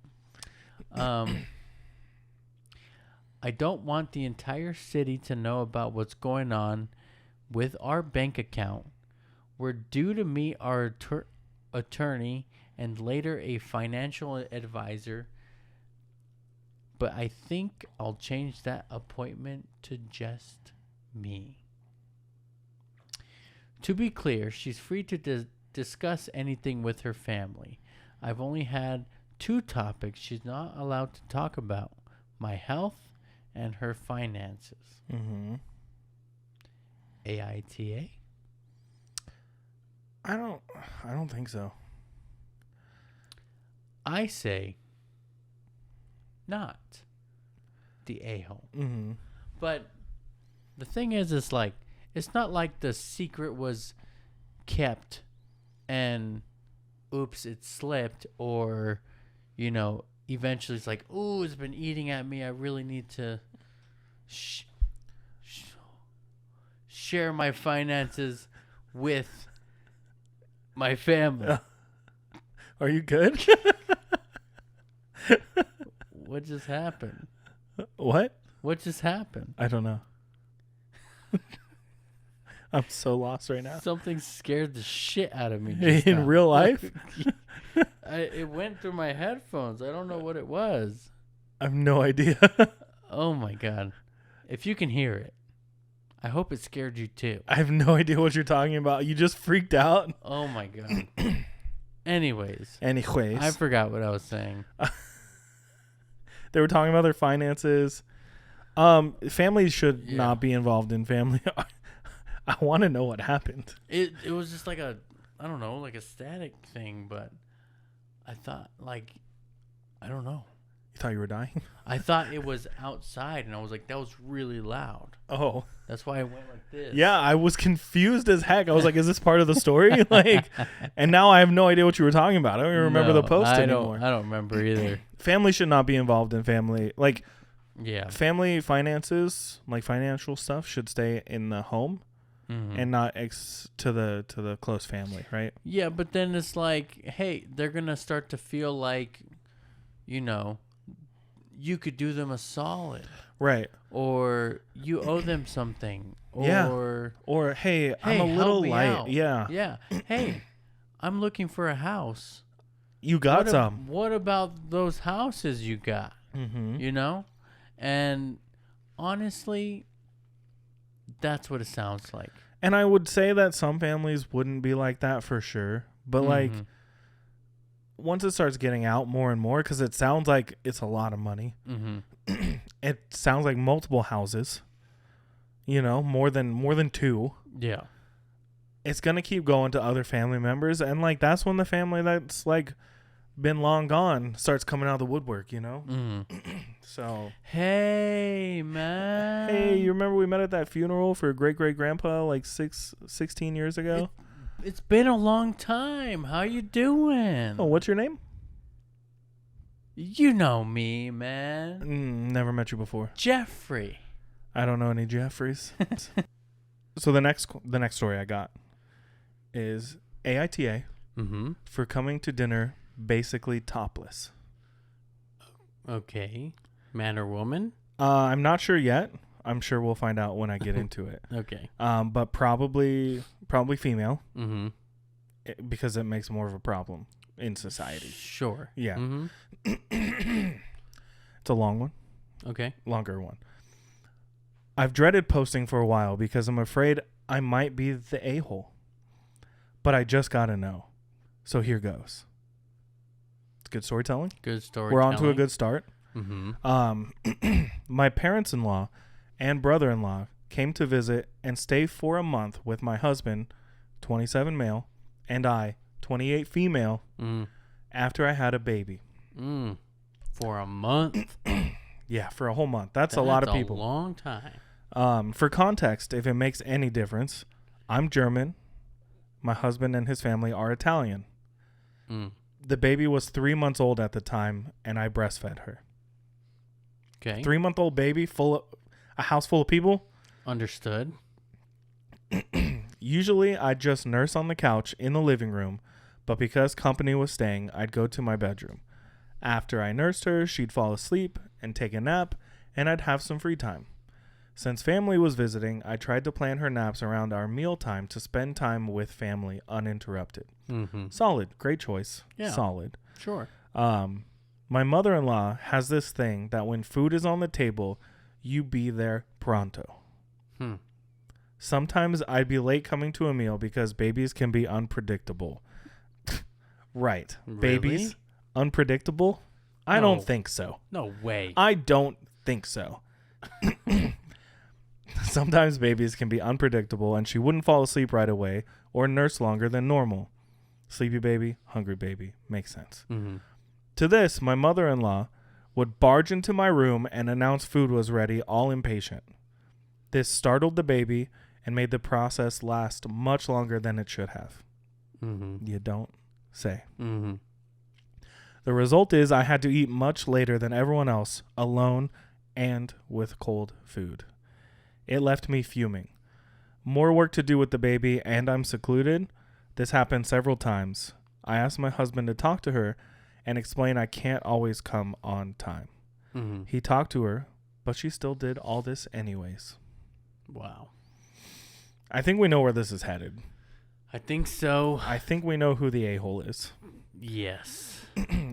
I don't want the entire city to know about what's going on with our bank account. We're due to meet our attorney and later a financial advisor, but I think I'll change that appointment to just me. To be clear, she's free to discuss anything with her family. I've only had 2 topics she's not allowed to talk about: my health and her finances. Mm-hmm. AITA? I don't think so. I say not the a-hole. Mm-hmm. But the thing is, it's not like the secret was kept and oops, it slipped, or, eventually it's like, ooh, it's been eating at me. I really need to share my finances with my family. Are you good? What just happened? What? What just happened? I don't know. I'm so lost right now. Something scared the shit out of me just In now. real life? It went through my headphones. I don't know what it was. I have no idea. Oh my God. If you can hear it, I hope it scared you too. I have no idea what you're talking about. You just freaked out. Oh my God. Anyways. I forgot what I was saying. They were talking about their finances. Families should not be involved in family. I want to know what happened. It was just like a static thing, but I thought I don't know. You thought you were dying? I thought it was outside, and I was like, that was really loud. Oh. That's why I went like this. Yeah, I was confused as heck. I was like, is this part of the story? And now I have no idea what you were talking about. I don't even remember the post anymore. I don't remember either. Family should not be involved in family. Yeah. Family finances, financial stuff, should stay in the home and not to the close family, right? Yeah, but then it's like, hey, they're going to start to feel like, you could do them a solid. Right. Or you owe them something. Or, yeah. Or, hey, I'm a little light. Out. Yeah. Yeah. Hey, I'm looking for a house. You got some. What about those houses you got? Mm-hmm. And honestly, that's what it sounds like. And I would say that some families wouldn't be like that for sure. But once it starts getting out more and more, because it sounds like it's a lot of money. Mm-hmm. It sounds like multiple houses, more than 2. Yeah. It's going to keep going to other family members. And that's when the family that's been long gone starts coming out of the woodwork, So. Hey, man. Hey, you remember we met at that funeral for great-great-grandpa 16 years ago? It's been a long time. How you doing? Oh, what's your name? You know me, man. Never met you before. Jeffrey. I don't know any Jeffreys. So the next story I got is AITA for coming to dinner basically topless. Okay. Man or woman? I'm not sure yet. I'm sure we'll find out when I get into it. Okay. But probably female. Mm-hmm. Because it makes more of a problem in society. Sure. Yeah. Mm-hmm. It's a long one. Okay. Longer one. I've dreaded posting for a while because I'm afraid I might be the a-hole. But I just gotta know. So here goes. It's good storytelling. Good storytelling. We're on to a good start. Mm-hmm. My parents-in-law and brother-in-law came to visit and stay for a month with my husband, 27 male, and I, 28 female, after I had a baby. For a month? Yeah, for a whole month. That's a lot of people. A long time. For context, if it makes any difference, I'm German. My husband and his family are Italian. The baby was 3 months old at the time, and I breastfed her. Okay. 3-month-old baby, a house full of people. Understood. Usually, I'd just nurse on the couch in the living room, but because company was staying, I'd go to my bedroom. After I nursed her, she'd fall asleep and take a nap, and I'd have some free time. Since family was visiting, I tried to plan her naps around our meal time to spend time with family uninterrupted. Solid. Great choice. Yeah. Solid. Sure. My mother-in-law has this thing that when food is on the table, you be there pronto. Sometimes I'd be late coming to a meal because babies can be unpredictable. Right. Really? Babies? Unpredictable? I don't think so. No way. I don't think so. Sometimes babies can be unpredictable and she wouldn't fall asleep right away or nurse longer than normal. Sleepy baby, hungry baby. Makes sense. To this, my mother-in-law would barge into my room and announce food was ready, all impatient. This startled the baby and made the process last much longer than it should have. You don't say. The result is I had to eat much later than everyone else, alone and with cold food. It left me fuming. More work to do with the baby, and I'm secluded. This happened several times. I asked my husband to talk to her and explain I can't always come on time. He talked to her, but she still did all this anyways. Wow. I think we know where this is headed. I think so. I think we know who the a-hole is. Yes.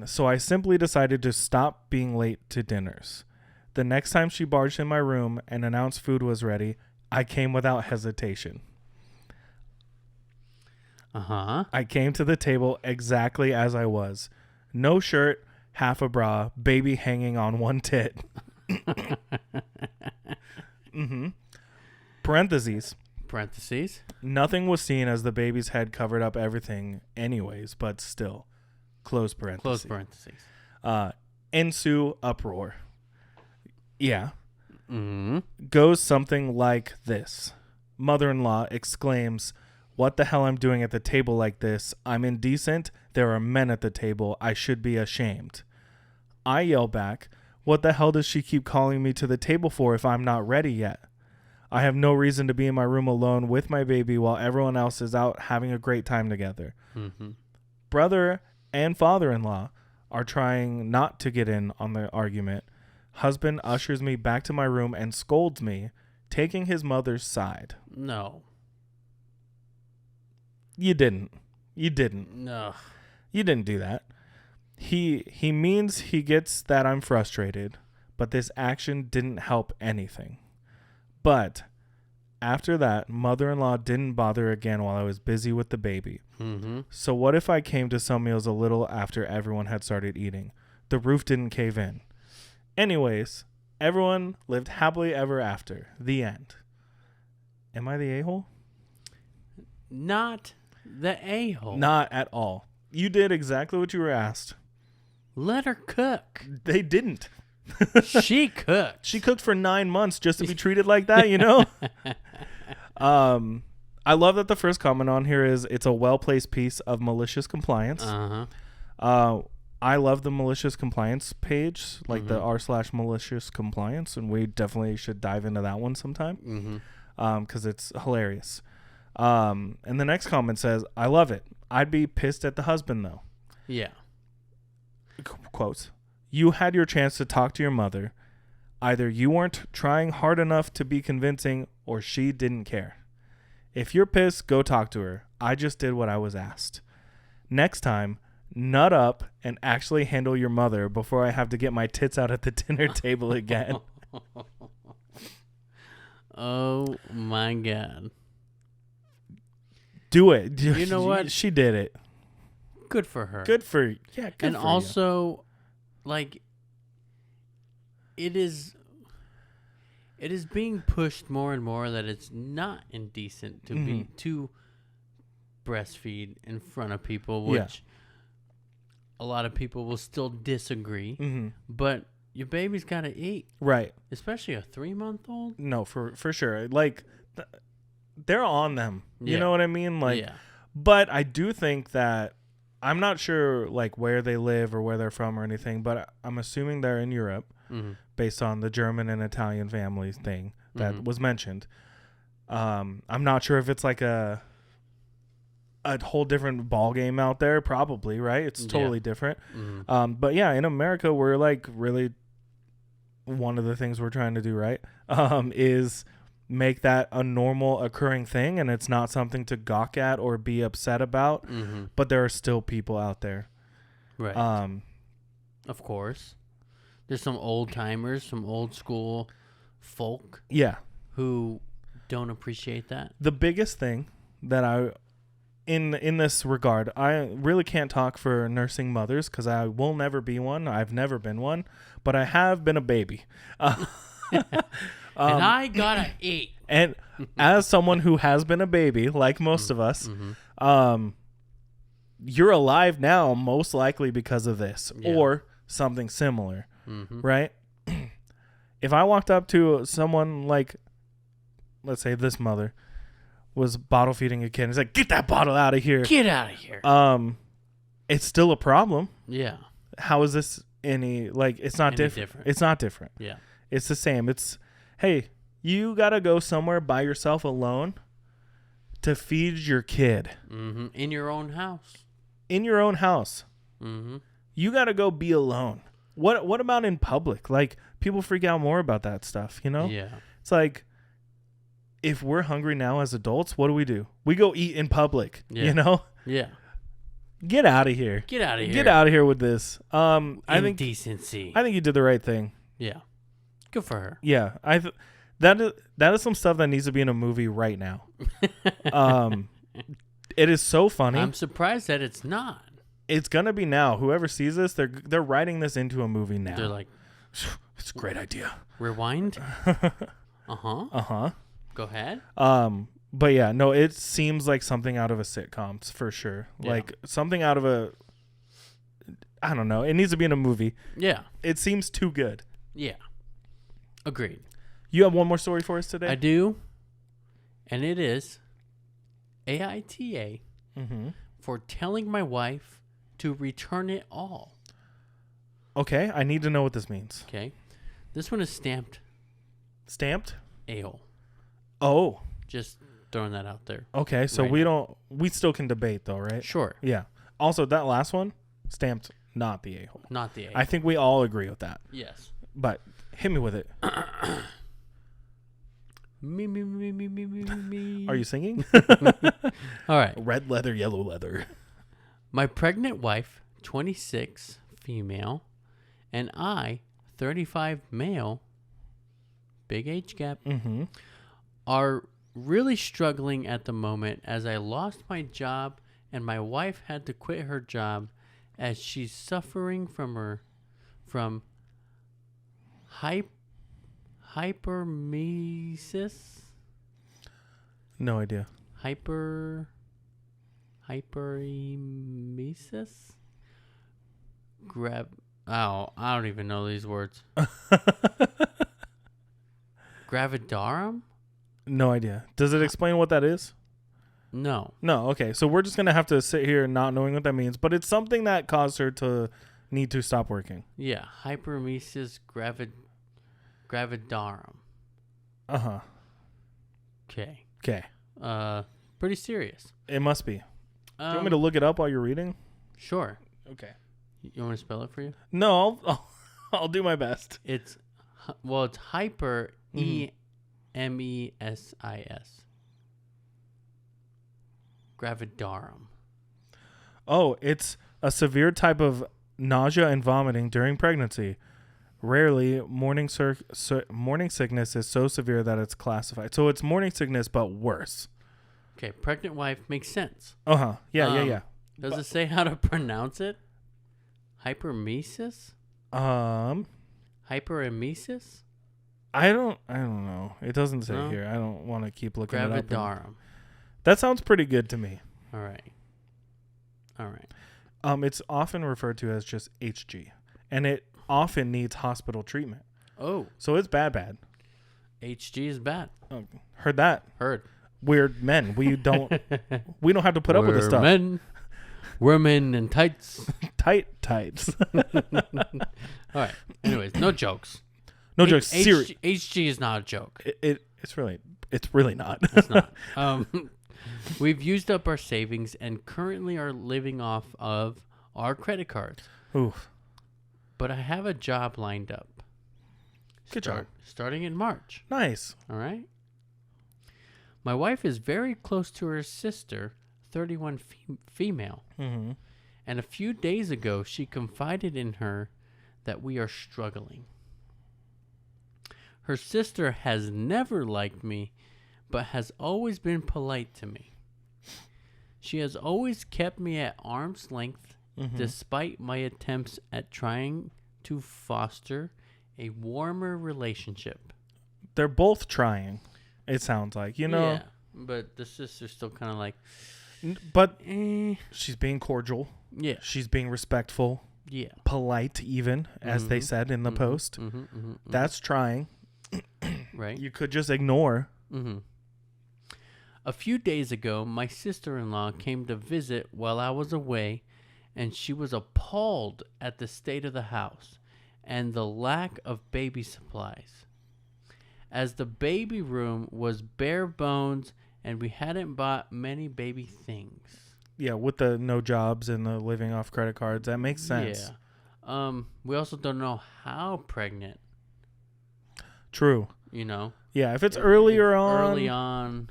So I simply decided to stop being late to dinners. The next time she barged in my room and announced food was ready, I came without hesitation. I came to the table exactly as I was. No shirt, half a bra, baby hanging on one tit. Parentheses. Nothing was seen as the baby's head covered up everything anyways, but still. Close parentheses. Ensue uproar. Yeah. Goes something like this. Mother-in-law exclaims, "What the hell I'm doing at the table like this? I'm indecent. There are men at the table. I should be ashamed." I yell back, "What the hell does she keep calling me to the table for if I'm not ready yet? I have no reason to be in my room alone with my baby while everyone else is out having a great time together." Brother and father-in-law are trying not to get in on the argument. Husband ushers me back to my room and scolds me, taking his mother's side. No. You didn't. No. You didn't do that. He means he gets that I'm frustrated, but this action didn't help anything. But after that, mother-in-law didn't bother again while I was busy with the baby. So what if I came to some meals a little after everyone had started eating? The roof didn't cave in. Anyways, everyone lived happily ever after. The end. Am I the a-hole? Not the a-hole. Not at all. You did exactly what you were asked. Let her cook. They didn't. She cooked. She cooked for 9 months just to be treated like that, you know? I love that the first comment on here is it's a well-placed piece of malicious compliance. I love the malicious compliance page, like the r/malicious compliance, and we definitely should dive into that one sometime because it's hilarious. And the next comment says, I love it. I'd be pissed at the husband, though. Yeah. Quotes. You had your chance to talk to your mother. Either you weren't trying hard enough to be convincing or she didn't care. If you're pissed, go talk to her. I just did what I was asked. Next time, nut up and actually handle your mother before I have to get my tits out at the dinner table again. Oh, my God. Do it. You know what? She did it. Good for her. Good for and also, like, it is being pushed more and more that it's not indecent to breastfeed in front of people, which a lot of people will still disagree. But your baby's got to eat, right? Especially a 3-month-old. No, for sure. Like, they're on them. You know what I mean? Like, but I do think that. I'm not sure like where they live or where they're from or anything, but I'm assuming they're in Europe based on the German and Italian families thing that was mentioned. I'm not sure if it's like a whole different ball game out there. Probably, right? It's totally different. But yeah, in America, we're like really one of the things we're trying to do, right, is make that a normal occurring thing, and it's not something to gawk at or be upset about. But there are still people out there, right? Of course, there's some old timers, some old school folk, who don't appreciate that. The biggest thing that I in this regard, I really can't talk for nursing mothers because I will never be one. I've never been one, but I have been a baby. And I gotta eat. And as someone who has been a baby, like most of us, you're alive now most likely because of this or something similar, right? If I walked up to someone like, let's say this mother was bottle feeding a kid and it's like, get that bottle out of here. Get out of here. It's still a problem. Yeah. How is this it's not different. It's not different. Yeah. It's the same. It's, hey, you got to go somewhere by yourself alone to feed your kid. In your own house. In your own house. You got to go be alone. What about in public? Like, people freak out more about that stuff, you know? Yeah. It's like, if we're hungry now as adults, what do? We go eat in public, you know? Yeah. Get out of here. Get out of here. Get out of here with this. Indecency. I think you did the right thing. Yeah. Good for her. Yeah. That is some stuff that needs to be in a movie right now. It is so funny. I'm surprised that it's not. It's gonna be now. Whoever sees this, they're writing this into a movie now. They're like, it's a great idea. Rewind. Go ahead. But yeah, no, it seems like something out of a sitcom for sure. Yeah. Like something out of I don't know. It needs to be in a movie. Yeah. It seems too good. Yeah. Agreed. You have one more story for us today? I do. And it is AITA for telling my wife to return it all. Okay. I need to know what this means. Okay. This one is stamped. Stamped? A-hole. Oh. Just throwing that out there. Okay. So we still can debate though, right? Sure. Yeah. Also, that last one, stamped not the a-hole. Not the a-hole. I think we all agree with that. Yes. But hit me with it. Me. Are you singing? All right. Red leather, yellow leather. My pregnant wife, 26, female, and I, 35, male, big age gap, are really struggling at the moment as I lost my job and my wife had to quit her job as she's suffering from hypermesis. No idea. Hyperemesis? I don't even know these words. Gravidarum? No idea. Does it explain what that is? No. No. Okay. So we're just going to have to sit here not knowing what that means. But it's something that caused her to need to stop working. Yeah. Hyperemesis gravidarum. Uh-huh. Okay. Okay. Pretty serious. It must be. Do you want me to look it up while you're reading? Sure. Okay. You want me to spell it for you? No, I'll do my best. It's hyper EMESIS. Gravidarum. Oh, it's a severe type of nausea and vomiting during pregnancy. Rarely, morning sickness is so severe that it's classified. So it's morning sickness, but worse. Okay, pregnant wife makes sense. Uh-huh. Yeah. Does it say how to pronounce it? Hyperemesis? Hyperemesis? I don't know. It doesn't say No? here. I don't want to keep looking it up. Gravidarum. That sounds pretty good to me. All right. It's often referred to as just HG, and it often needs hospital treatment. Oh. So it's bad. HG is bad. Heard that. Heard. We're men. We don't have to put up with this stuff. We're men in tights. Tights. All right. Anyways, no jokes. No jokes. HG is not a joke. It's really not. It's not. We've used up our savings and currently are living off of our credit cards. Oof. But I have a job lined up. Good job. Starting in March. Nice. All right. My wife is very close to her sister, 31 female. Mm-hmm. And a few days ago, she confided in her that we are struggling. Her sister has never liked me, but has always been polite to me. She has always kept me at arm's length, despite my attempts at trying to foster a warmer relationship. They're both trying, it sounds like, Yeah, but the sister's still kind of like... But she's being cordial. Yeah. She's being respectful. Yeah. Polite, even, as they said in the post. That's trying. Right. You could just ignore. A few days ago, my sister-in-law came to visit while I was away, and she was appalled at the state of the house and the lack of baby supplies, as the baby room was bare bones and we hadn't bought many baby things. Yeah, with the no jobs and the living off credit cards, that makes sense. Yeah. We also don't know how pregnant. True. Yeah, if it's early on.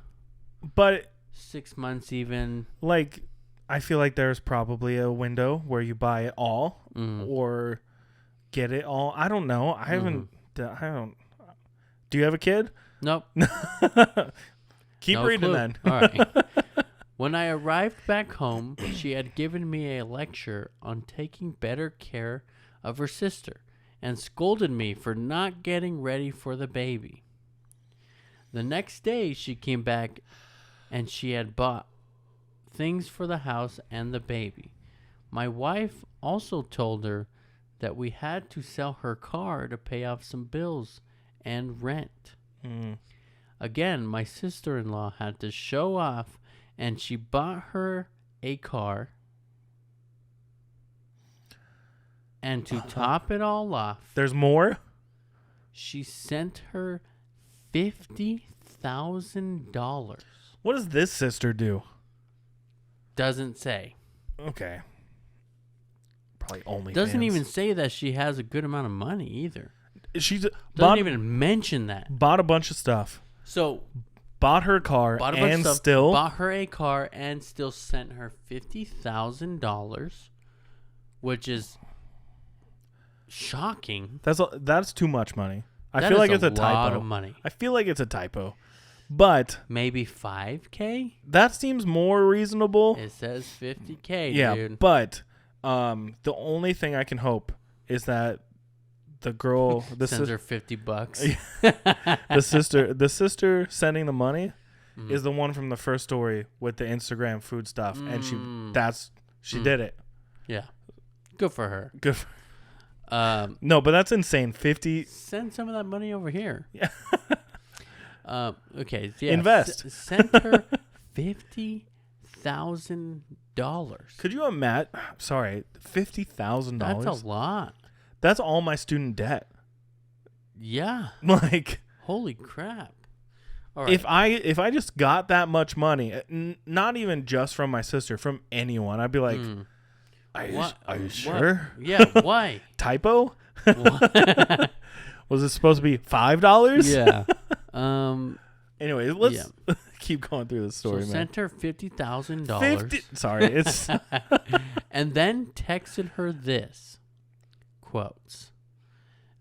But 6 months even. Like, I feel like there's probably a window where you buy it all or get it all. I don't know. I don't. Do you have a kid? Nope. Keep reading then. All right. When I arrived back home, she had given me a lecture on taking better care of her sister and scolded me for not getting ready for the baby. The next day, she came back and she had bought things for the house and the baby. My wife also told her that we had to sell her car to pay off some bills and rent. Again, my sister-in-law had to show off, and she bought her a car. And to top it all off, there's more? She sent her $50,000. What does this sister do? Doesn't say. Okay. Probably only Doesn't fans. even say that she has a good amount of money either. She's doesn't even mention that. Bought a bunch of stuff. So bought her car bought and still bought her a car and still sent her $50,000, which is shocking. That's too much money. I feel like it's a typo. Lot of money. I feel like it's a typo. But maybe $5,000? That seems more reasonable. It says $50,000, yeah, dude. But the only thing I can hope is that the girl sends her $50. the sister sending the money is the one from the first story with the Instagram food stuff, and she did it. Yeah, good for her. Good. No, but that's insane. 50. Send some of that money over here. Yeah. Okay. Yeah, invest. Send her $50,000. Could you imagine? Sorry, $50,000. That's a lot. That's all my student debt. Yeah. Like, holy crap. All right. If I just got that much money, not even just from my sister, from anyone, I'd be like, are you sure? Yeah, why? Typo? Was it supposed to be $5? Yeah. Anyway, let's keep going through the story, so man. Sent her $50,000. Sorry, it's and then texted her this. Quotes.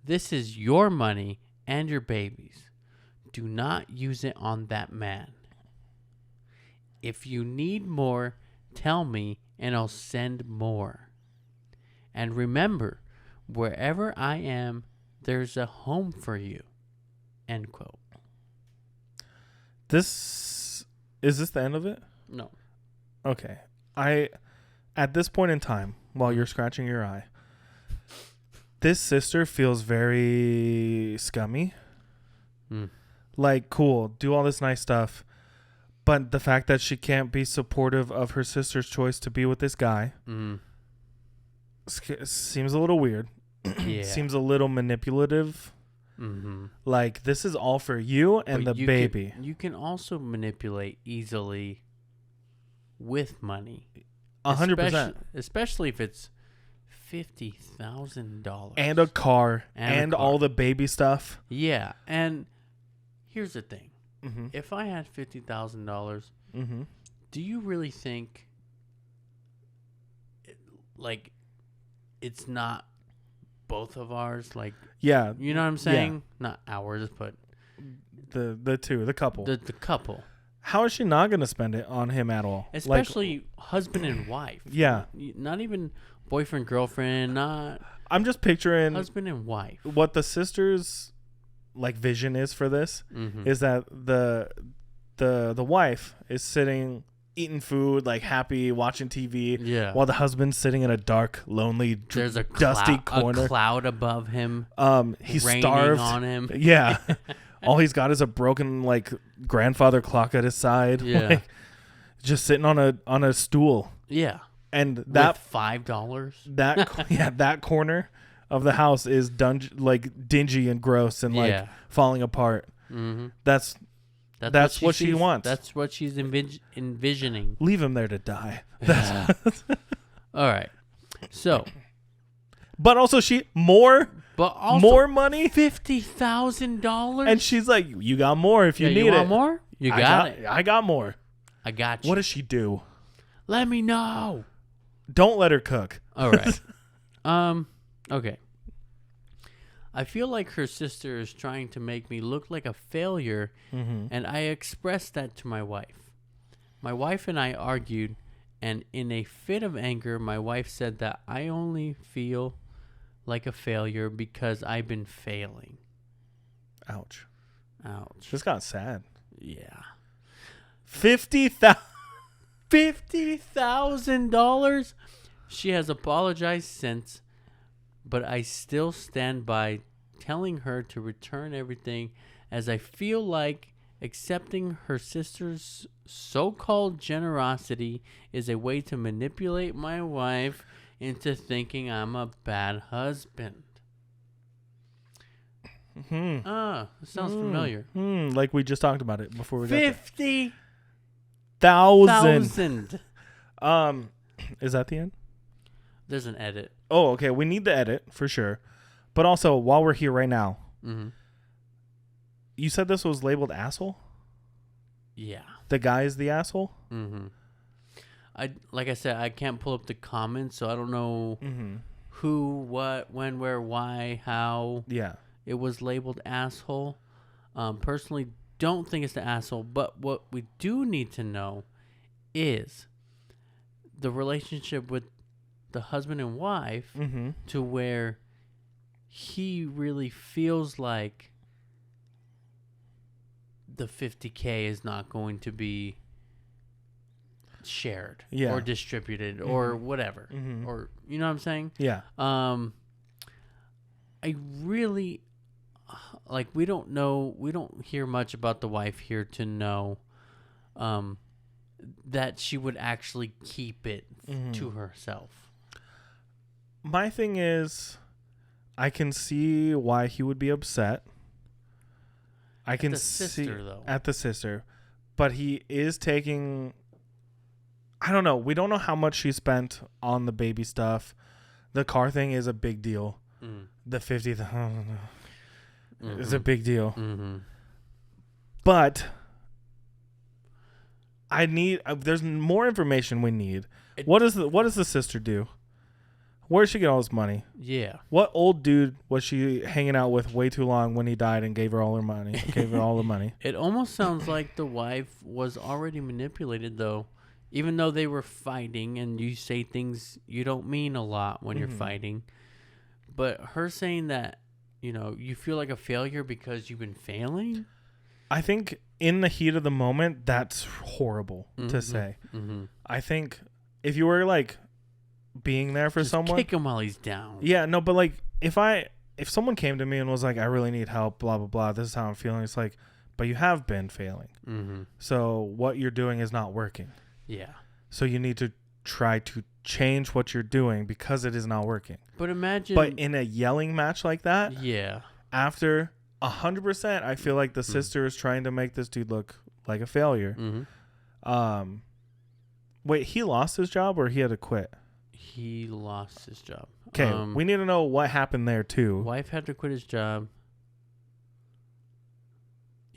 This is your money and your baby's. Do not use it on that man. If you need more, tell me and I'll send more. And remember, wherever I am, there's a home for you. End quote. Is this the end of it? No. Okay. At this point in time, while you're scratching your eye, this sister feels very scummy. Like, cool, do all this nice stuff, but the fact that she can't be supportive of her sister's choice to be with this guy seems a little weird. Yeah. Seems a little manipulative. Like, this is all for you and the baby. You can also manipulate easily with money. 100%. Especially if it's $50,000. And a car. And all the baby stuff. Yeah. And here's the thing. If I had $50,000, do you really think, like, it's not both of ours? Like, yeah. You know what I'm saying? Yeah. Not ours, but the couple. The couple. How is she not going to spend it on him at all? Especially husband and wife. Yeah. Not even boyfriend, girlfriend, not... I'm just picturing... husband and wife. What the sister's, like, vision is for this is that the wife is sitting, eating food, like, happy, watching TV, while the husband's sitting in a dark, lonely, dusty corner. A cloud above him. He's raining starved on him. Yeah. All he's got is a broken, like, grandfather clock at his side. Yeah. Like, just sitting on a stool. Yeah. And that with $5. That corner of the house is like dingy and gross and like falling apart. That's what she wants. That's what she's envisioning. Leave him there to die. All right. So, but also more money, $50,000, and she's like, "You got more if you need you want it. More? You got it. I got more. I got you. What does she do? Let me know. Don't let her cook. All right. Okay. I feel like her sister is trying to make me look like a failure, and I expressed that to my wife. My wife and I argued, and in a fit of anger, my wife said that I only feel like a failure because I've been failing. Ouch. Ouch. This got sad. Yeah. $50,000. She has apologized since, but I still stand by telling her to return everything, as I feel like accepting her sister's so-called generosity is a way to manipulate my wife into thinking I'm a bad husband. It sounds familiar. Like we just talked about it before we got there. 50,000. Is that the end? There's an edit. Oh, okay. We need the edit for sure. But also, while we're here right now, you said this was labeled asshole? Yeah. The guy is the asshole? Like I said, I can't pull up the comments, so I don't know who, what, when, where, why, how. Yeah. It was labeled asshole. Personally, don't think it's the asshole, but what we do need to know is the relationship with the husband and wife to where he really feels like the $50K is not going to be shared or distributed or whatever. Or, you know what I'm saying? Yeah. I really, like, we don't hear much about the wife here to know that she would actually keep it to herself. My thing is, I can see why he would be upset. I can see though. At the sister, but he is taking. I don't know. We don't know how much she spent on the baby stuff. The car thing is a big deal. The 50th is a big deal. But I need. There's more information we need. What does the sister do? Where did she get all this money? Yeah. What old dude was she hanging out with way too long when he died and gave her all her money? Gave her all the money. It almost sounds like the wife was already manipulated, though. Even though they were fighting, and you say things you don't mean a lot when you're fighting. But her saying that, you feel like a failure because you've been failing? I think in the heat of the moment, that's horrible to say. I think if you were like being there for someone, kick him while he's down. Yeah, no, but like if someone came to me and was like, I really need help, blah blah blah, this is how I'm feeling, it's like, but you have been failing, so what you're doing is not working. Yeah, so you need to try to change what you're doing because it is not working. But imagine, but in a yelling match like that, yeah, after 100%, I feel like the sister is trying to make this dude look like a failure. Wait, he lost his job or he had to quit? He lost his job. Okay, we need to know what happened there too. Wife had to quit his job.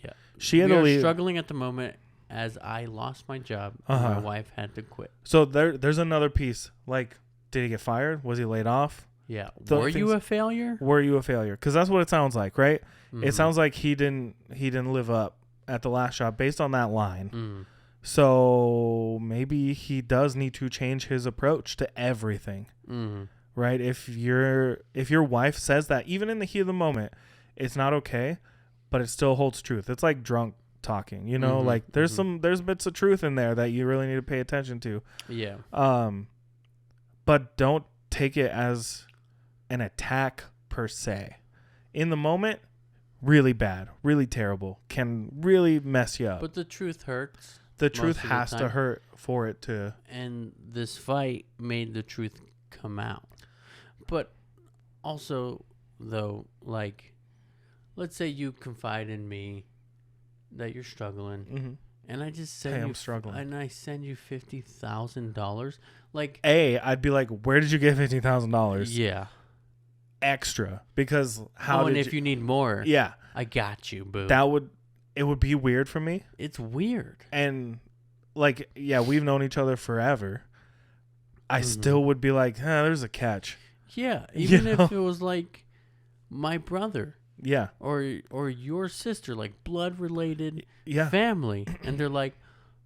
Yeah, she had to leave. Struggling at the moment as I lost my job. My wife had to quit. So there's another piece. Like, did he get fired? Was he laid off? Yeah. Were you a failure? Were you a failure? Because that's what it sounds like, right? It sounds like he didn't live up at the last job based on that line. So maybe he does need to change his approach to everything, right? If your wife says that, even in the heat of the moment, it's not okay, but it still holds truth. It's like drunk talking, like there's bits of truth in there that you really need to pay attention to. Yeah. But don't take it as an attack per se. In the moment, really bad, really terrible, can really mess you up. But the truth hurts. The truth has to hurt for it to. And this fight made the truth come out. But also, though, like, let's say you confide in me that you're struggling, and I just send I'm struggling, and I send you $50,000. Like, I'd be like, where did you get $50,000? Yeah, extra, because how? And if you need more, yeah, I got you, boo. It would be weird for me. It's weird. And, like, yeah, we've known each other forever. I still would be like, there's a catch. Yeah, even if it was, like, my brother. Yeah. Or your sister, like, blood-related yeah. family. And they're like,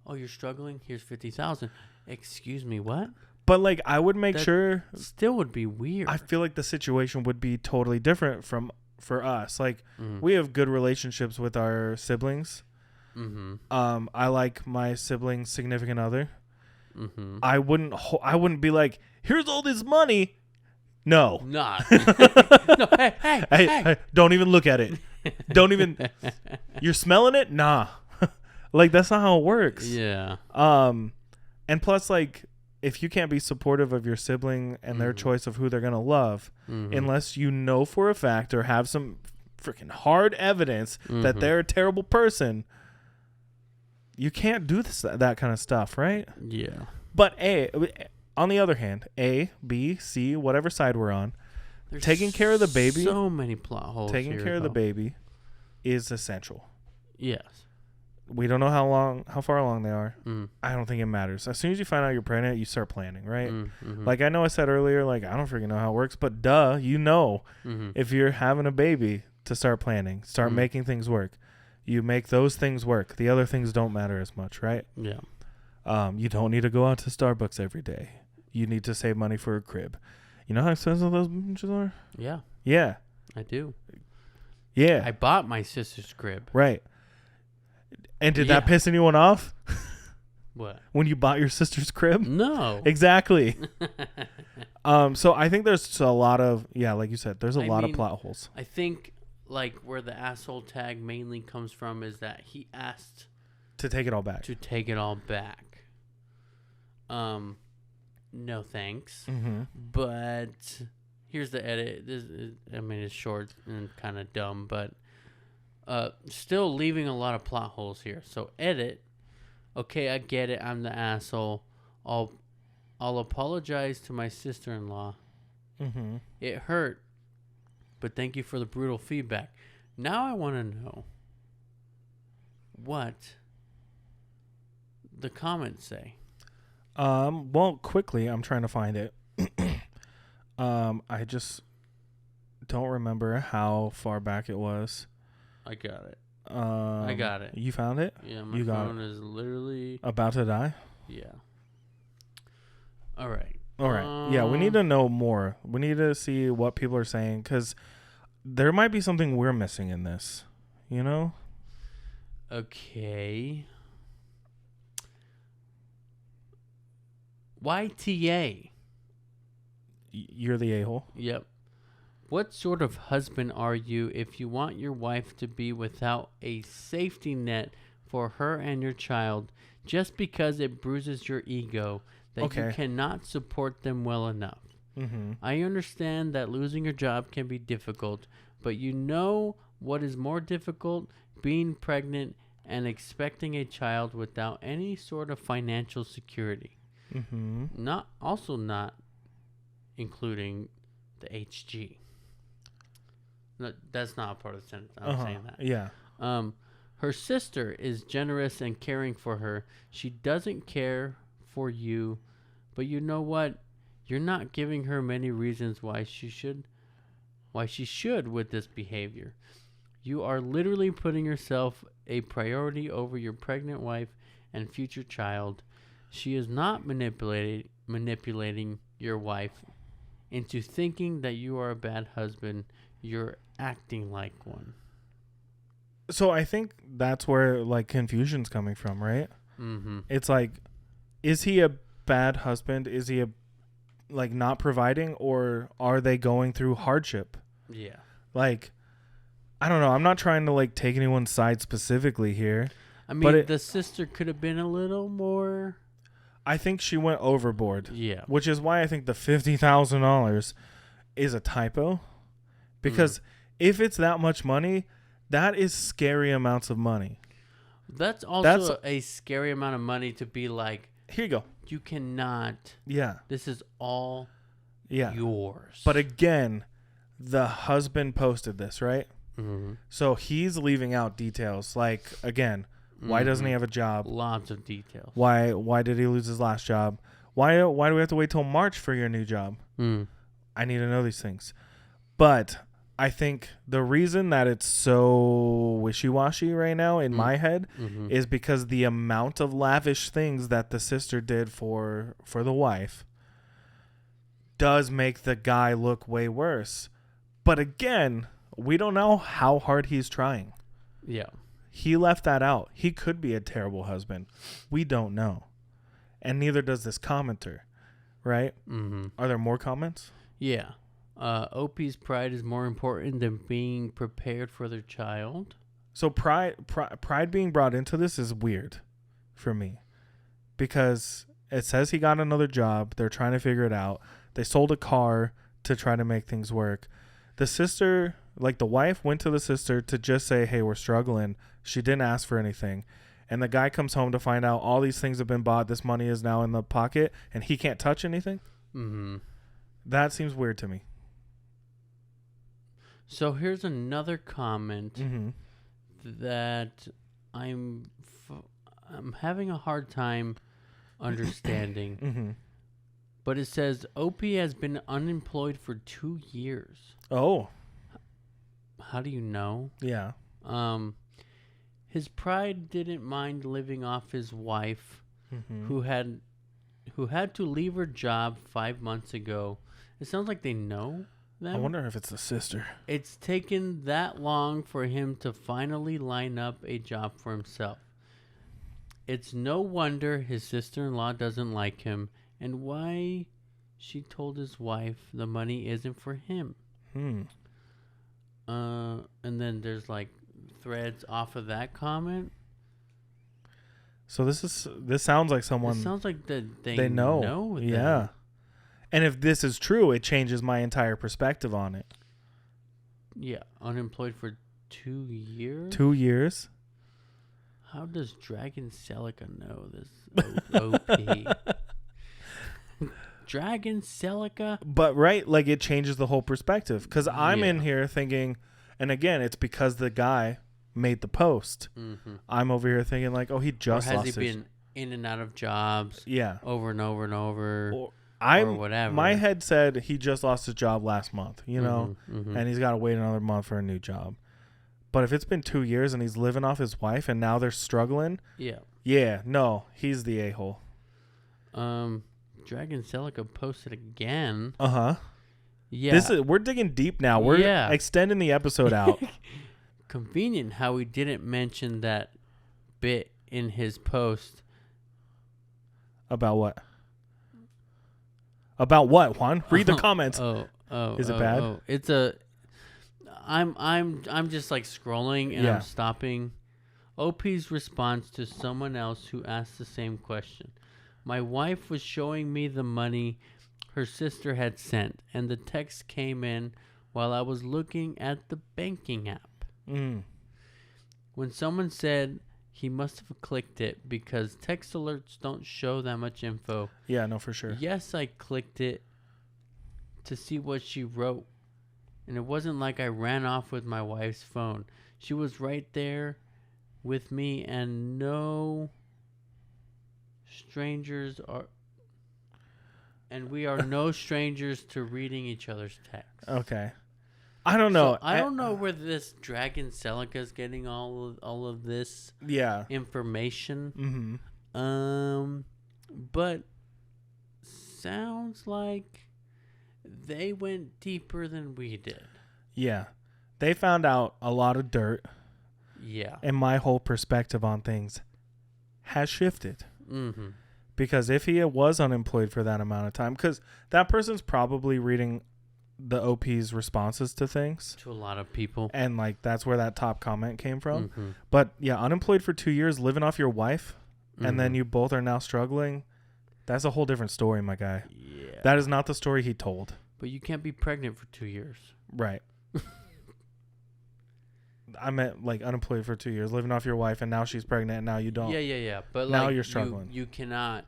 oh, you're struggling? Here's $50,000. Excuse me, what? But, like, I would make sure. Still would be weird. I feel like the situation would be totally different for us. Like, we have good relationships with our siblings. I like my sibling's significant other. I wouldn't be like, here's all this money. No. Nah. No. Hey. Don't even look at it. Don't even. You're smelling it? Nah. Like, that's not how it works. Yeah. And plus, like, if you can't be supportive of your sibling and their choice of who they're going to love, unless you know for a fact or have some freaking hard evidence that they're a terrible person, you can't do that kind of stuff, right? Yeah. But on the other hand, A, B, C, whatever side we're on, taking care of the baby. So many plot holes. Taking care of the baby is essential. Yes. We don't know how far along they are. I don't think it matters. As soon as you find out you're pregnant, you start planning, right? Like, I know I said earlier, like, I don't freaking know how it works, but duh, if you're having a baby, to start planning, start making things work. You make those things work. The other things don't matter as much, right? Yeah. You don't need to go out to Starbucks every day. You need to save money for a crib. You know how expensive those bitches are? Yeah. Yeah. I do. Yeah. I bought my sister's crib. Right. And did that piss anyone off? What? When you bought your sister's crib? No. Exactly. So I think there's a lot of, like you said, there's a lot of plot holes. I think, like, where the asshole tag mainly comes from is that he asked to take it all back. No thanks. Mm-hmm. But here's the edit. It's short and kind of dumb, but still leaving a lot of plot holes here. So edit. Okay, I get it. I'm the asshole. I'll apologize to my sister-in-law. Mm-hmm. It hurt, but thank you for the brutal feedback. Now I want to know what the comments say. Well, quickly, I'm trying to find it. I just don't remember how far back it was. I got it. I got it. You found it? Yeah, my phone is literally about to die. Yeah. All right. Yeah, we need to know more. We need to see what people are saying, because there might be something we're missing in this. You know? Okay. YTA. You're the a-hole? Yep. What sort of husband are you if you want your wife to be without a safety net for her and your child just because it bruises your ego that you cannot support them well enough? Mm-hmm. I understand that losing your job can be difficult, but you know what is more difficult? Being pregnant and expecting a child without any sort of financial security. Mm-hmm. Not including the HG. No, that's not a part of the sentence. I'm saying that. Yeah. Her sister is generous and caring for her. She doesn't care for you, but you know what? You're not giving her many reasons why she should with this behavior. You are literally putting yourself a priority over your pregnant wife and future child. She is not manipulating your wife into thinking that you are a bad husband. You're acting like one. So I think that's where like confusion's coming from, right? Mm-hmm. It's like, is he a bad husband? Is he like not providing, or are they going through hardship? Yeah. Like, I don't know. I'm not trying to like take anyone's side specifically here. I mean, the sister could have been a little more. I think she went overboard. Yeah. Which is why I think the $50,000 is a typo. Because if it's that much money, that is scary amounts of money. That's also a scary amount of money to be like, here you go. You cannot. Yeah. This is all yours. But again, the husband posted this, right? Mm-hmm. So he's leaving out details. Like, again, why doesn't he have a job? Lots of details. Why did he lose his last job? Why do we have to wait till March for your new job? I need to know these things. But I think the reason that it's so wishy-washy right now in my head is because the amount of lavish things that the sister did for the wife does make the guy look way worse. But again, we don't know how hard he's trying. Yeah. He left that out. He could be a terrible husband. We don't know. And neither does this commenter, right? Mm-hmm. Are there more comments? Yeah. OP's pride is more important than being prepared for their child. So pride being brought into this is weird for me, because it says he got another job. They're trying to figure it out. They sold a car to try to make things work. The sister, like the wife, went to the sister to just say, hey, we're struggling. She didn't ask for anything. And the guy comes home to find out all these things have been bought. This money is now in the pocket and he can't touch anything. Mm-hmm. That seems weird to me. So here's another comment that I'm having a hard time understanding. But it says OP has been unemployed for 2 years. Oh. How do you know? Yeah. His pride didn't mind living off his wife, who had to leave her job 5 months ago. It sounds like they know them. I wonder if it's the sister. It's taken that long for him to finally line up a job for himself. It's no wonder his sister-in-law doesn't like him, and why she told his wife the money isn't for him. And then there's like threads off of that comment. So this sounds like someone. It sounds like they know. them. Yeah. And if this is true, it changes my entire perspective on it. Yeah, unemployed for 2 years. 2 years. How does Dragon Celica know this OP? Dragon Celica? But right, like it changes the whole perspective because I'm in here thinking, and again, it's because the guy made the post. Mm-hmm. I'm over here thinking like, oh, he just lost has he been in and out of jobs? Yeah, over and over and over. Or whatever. My head said he just lost his job last month, you know, and he's got to wait another month for a new job. But if it's been 2 years and he's living off his wife and now they're struggling, no, he's the a-hole. Dragon Celica posted again. Yeah, we're digging deep now. We're extending the episode out. Convenient how he didn't mention that bit in his post. About what? About what, Juan? Read the comments. Is it bad? It's a. I'm just like scrolling and I'm stopping. OP's response to someone else who asked the same question. My wife was showing me the money her sister had sent, and the text came in while I was looking at the banking app. When someone said he must have clicked it because text alerts don't show that much info. Yeah, no, for sure. Yes, I clicked it to see what she wrote. And it wasn't like I ran off with my wife's phone. She was right there with me, and no strangers are... And we are no strangers to reading each other's texts. Okay. I don't know. So I don't know where this Dragon Celica is getting all of this information. But sounds like they went deeper than we did. Yeah. They found out a lot of dirt. Yeah. And my whole perspective on things has shifted. Because if he was unemployed for that amount of time, because that person's probably reading the OP's responses to things. To a lot of people. And like that's where that top comment came from. But yeah, unemployed for 2 years, living off your wife, and then you both are now struggling. That's a whole different story, my guy. Yeah. That is not the story he told. But you can't be pregnant for 2 years. Right. I meant like unemployed for 2 years, living off your wife, and now she's pregnant, and now you don't. Yeah. But now like, you're struggling. You cannot,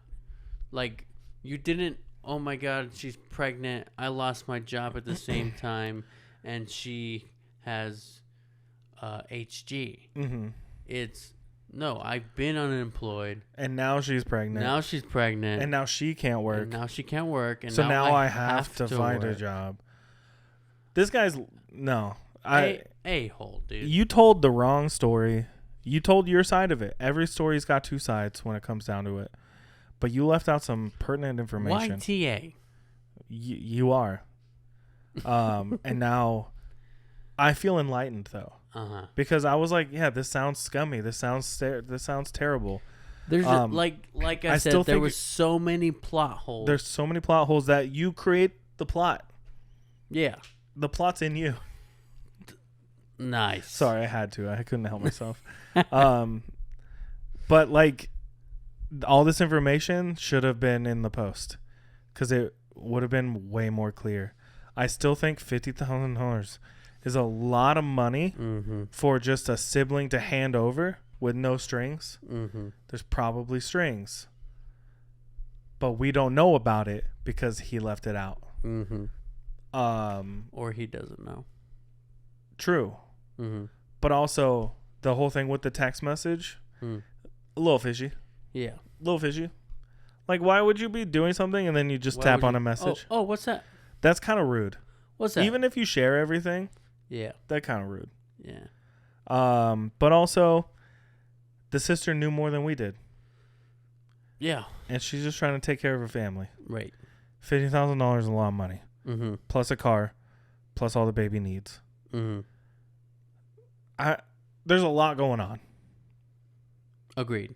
like, you didn't. Oh my God, she's pregnant. I lost my job at the same time, and she has HG. It's no. I've been unemployed, and now she's pregnant. And now she can't work. And so now I have to find a job. This guy's a-hole, dude. You told the wrong story. You told your side of it. Every story's got two sides when it comes down to it. But you left out some pertinent information. YTA. You are. And now I feel enlightened though. Because I was like, yeah, this sounds scummy. This sounds terrible. There's like I said, there were so many plot holes. There's so many plot holes that you create the plot. Yeah. The plot's in you. Nice. Sorry, I had to. I couldn't help myself. But like all this information should have been in the post because it would have been way more clear. I still think $50,000 is a lot of money for just a sibling to hand over with no strings. There's probably strings, but we don't know about it because he left it out. Or he doesn't know. True. But also the whole thing with the text message, a little fishy. Yeah. A little fishy. Like, why would you be doing something and then you just tap on a message? Oh, what's that? That's kind of rude. What's that? Even if you share everything. Yeah. That kind of rude. Yeah. But also, the sister knew more than we did. Yeah. And she's just trying to take care of her family. Right. $50,000 is a lot of money. Plus a car. Plus all the baby needs. There's a lot going on. Agreed.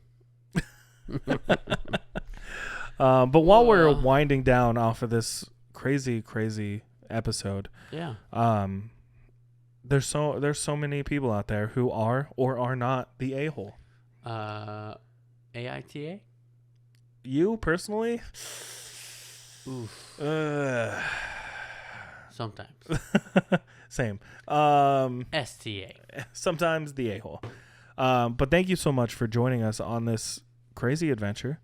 But while we're winding down off of this crazy episode, there's so many people out there who are or are not the a-hole. AITA? You personally? Oof. Sometimes. Same. STA. Sometimes the a-hole. But thank you so much for joining us on this crazy adventure.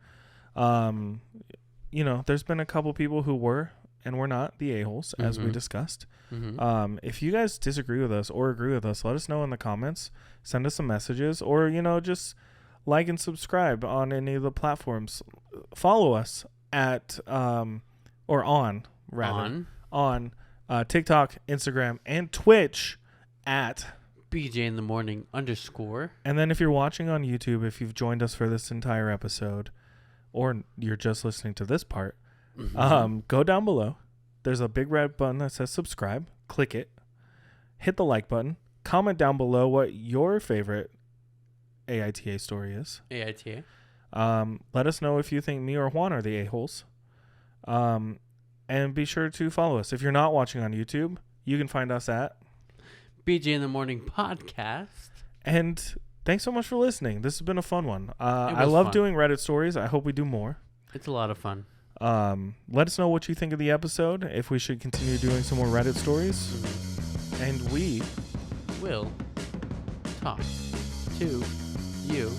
There's been a couple people who were and were not the a-holes, as we discussed. If you guys disagree with us or agree with us, let us know in the comments. Send us some messages, or just like and subscribe on any of the platforms. Follow us at on TikTok, Instagram, and Twitch at BJ in the morning _ And then if you're watching on YouTube, if you've joined us for this entire episode, or you're just listening to this part, go down below. There's a big red button that says subscribe. Click it. Hit the like button. Comment down below what your favorite AITA story is. AITA. Let us know if you think me or Juan are the a-holes. And be sure to follow us. If you're not watching on YouTube, you can find us at BJ in the Morning Podcast. And thanks so much for listening. This has been a fun one. I love doing Reddit stories. I hope we do more. It's a lot of fun. Let us know what you think of the episode, if we should continue doing some more Reddit stories. And we will talk to you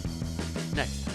next time.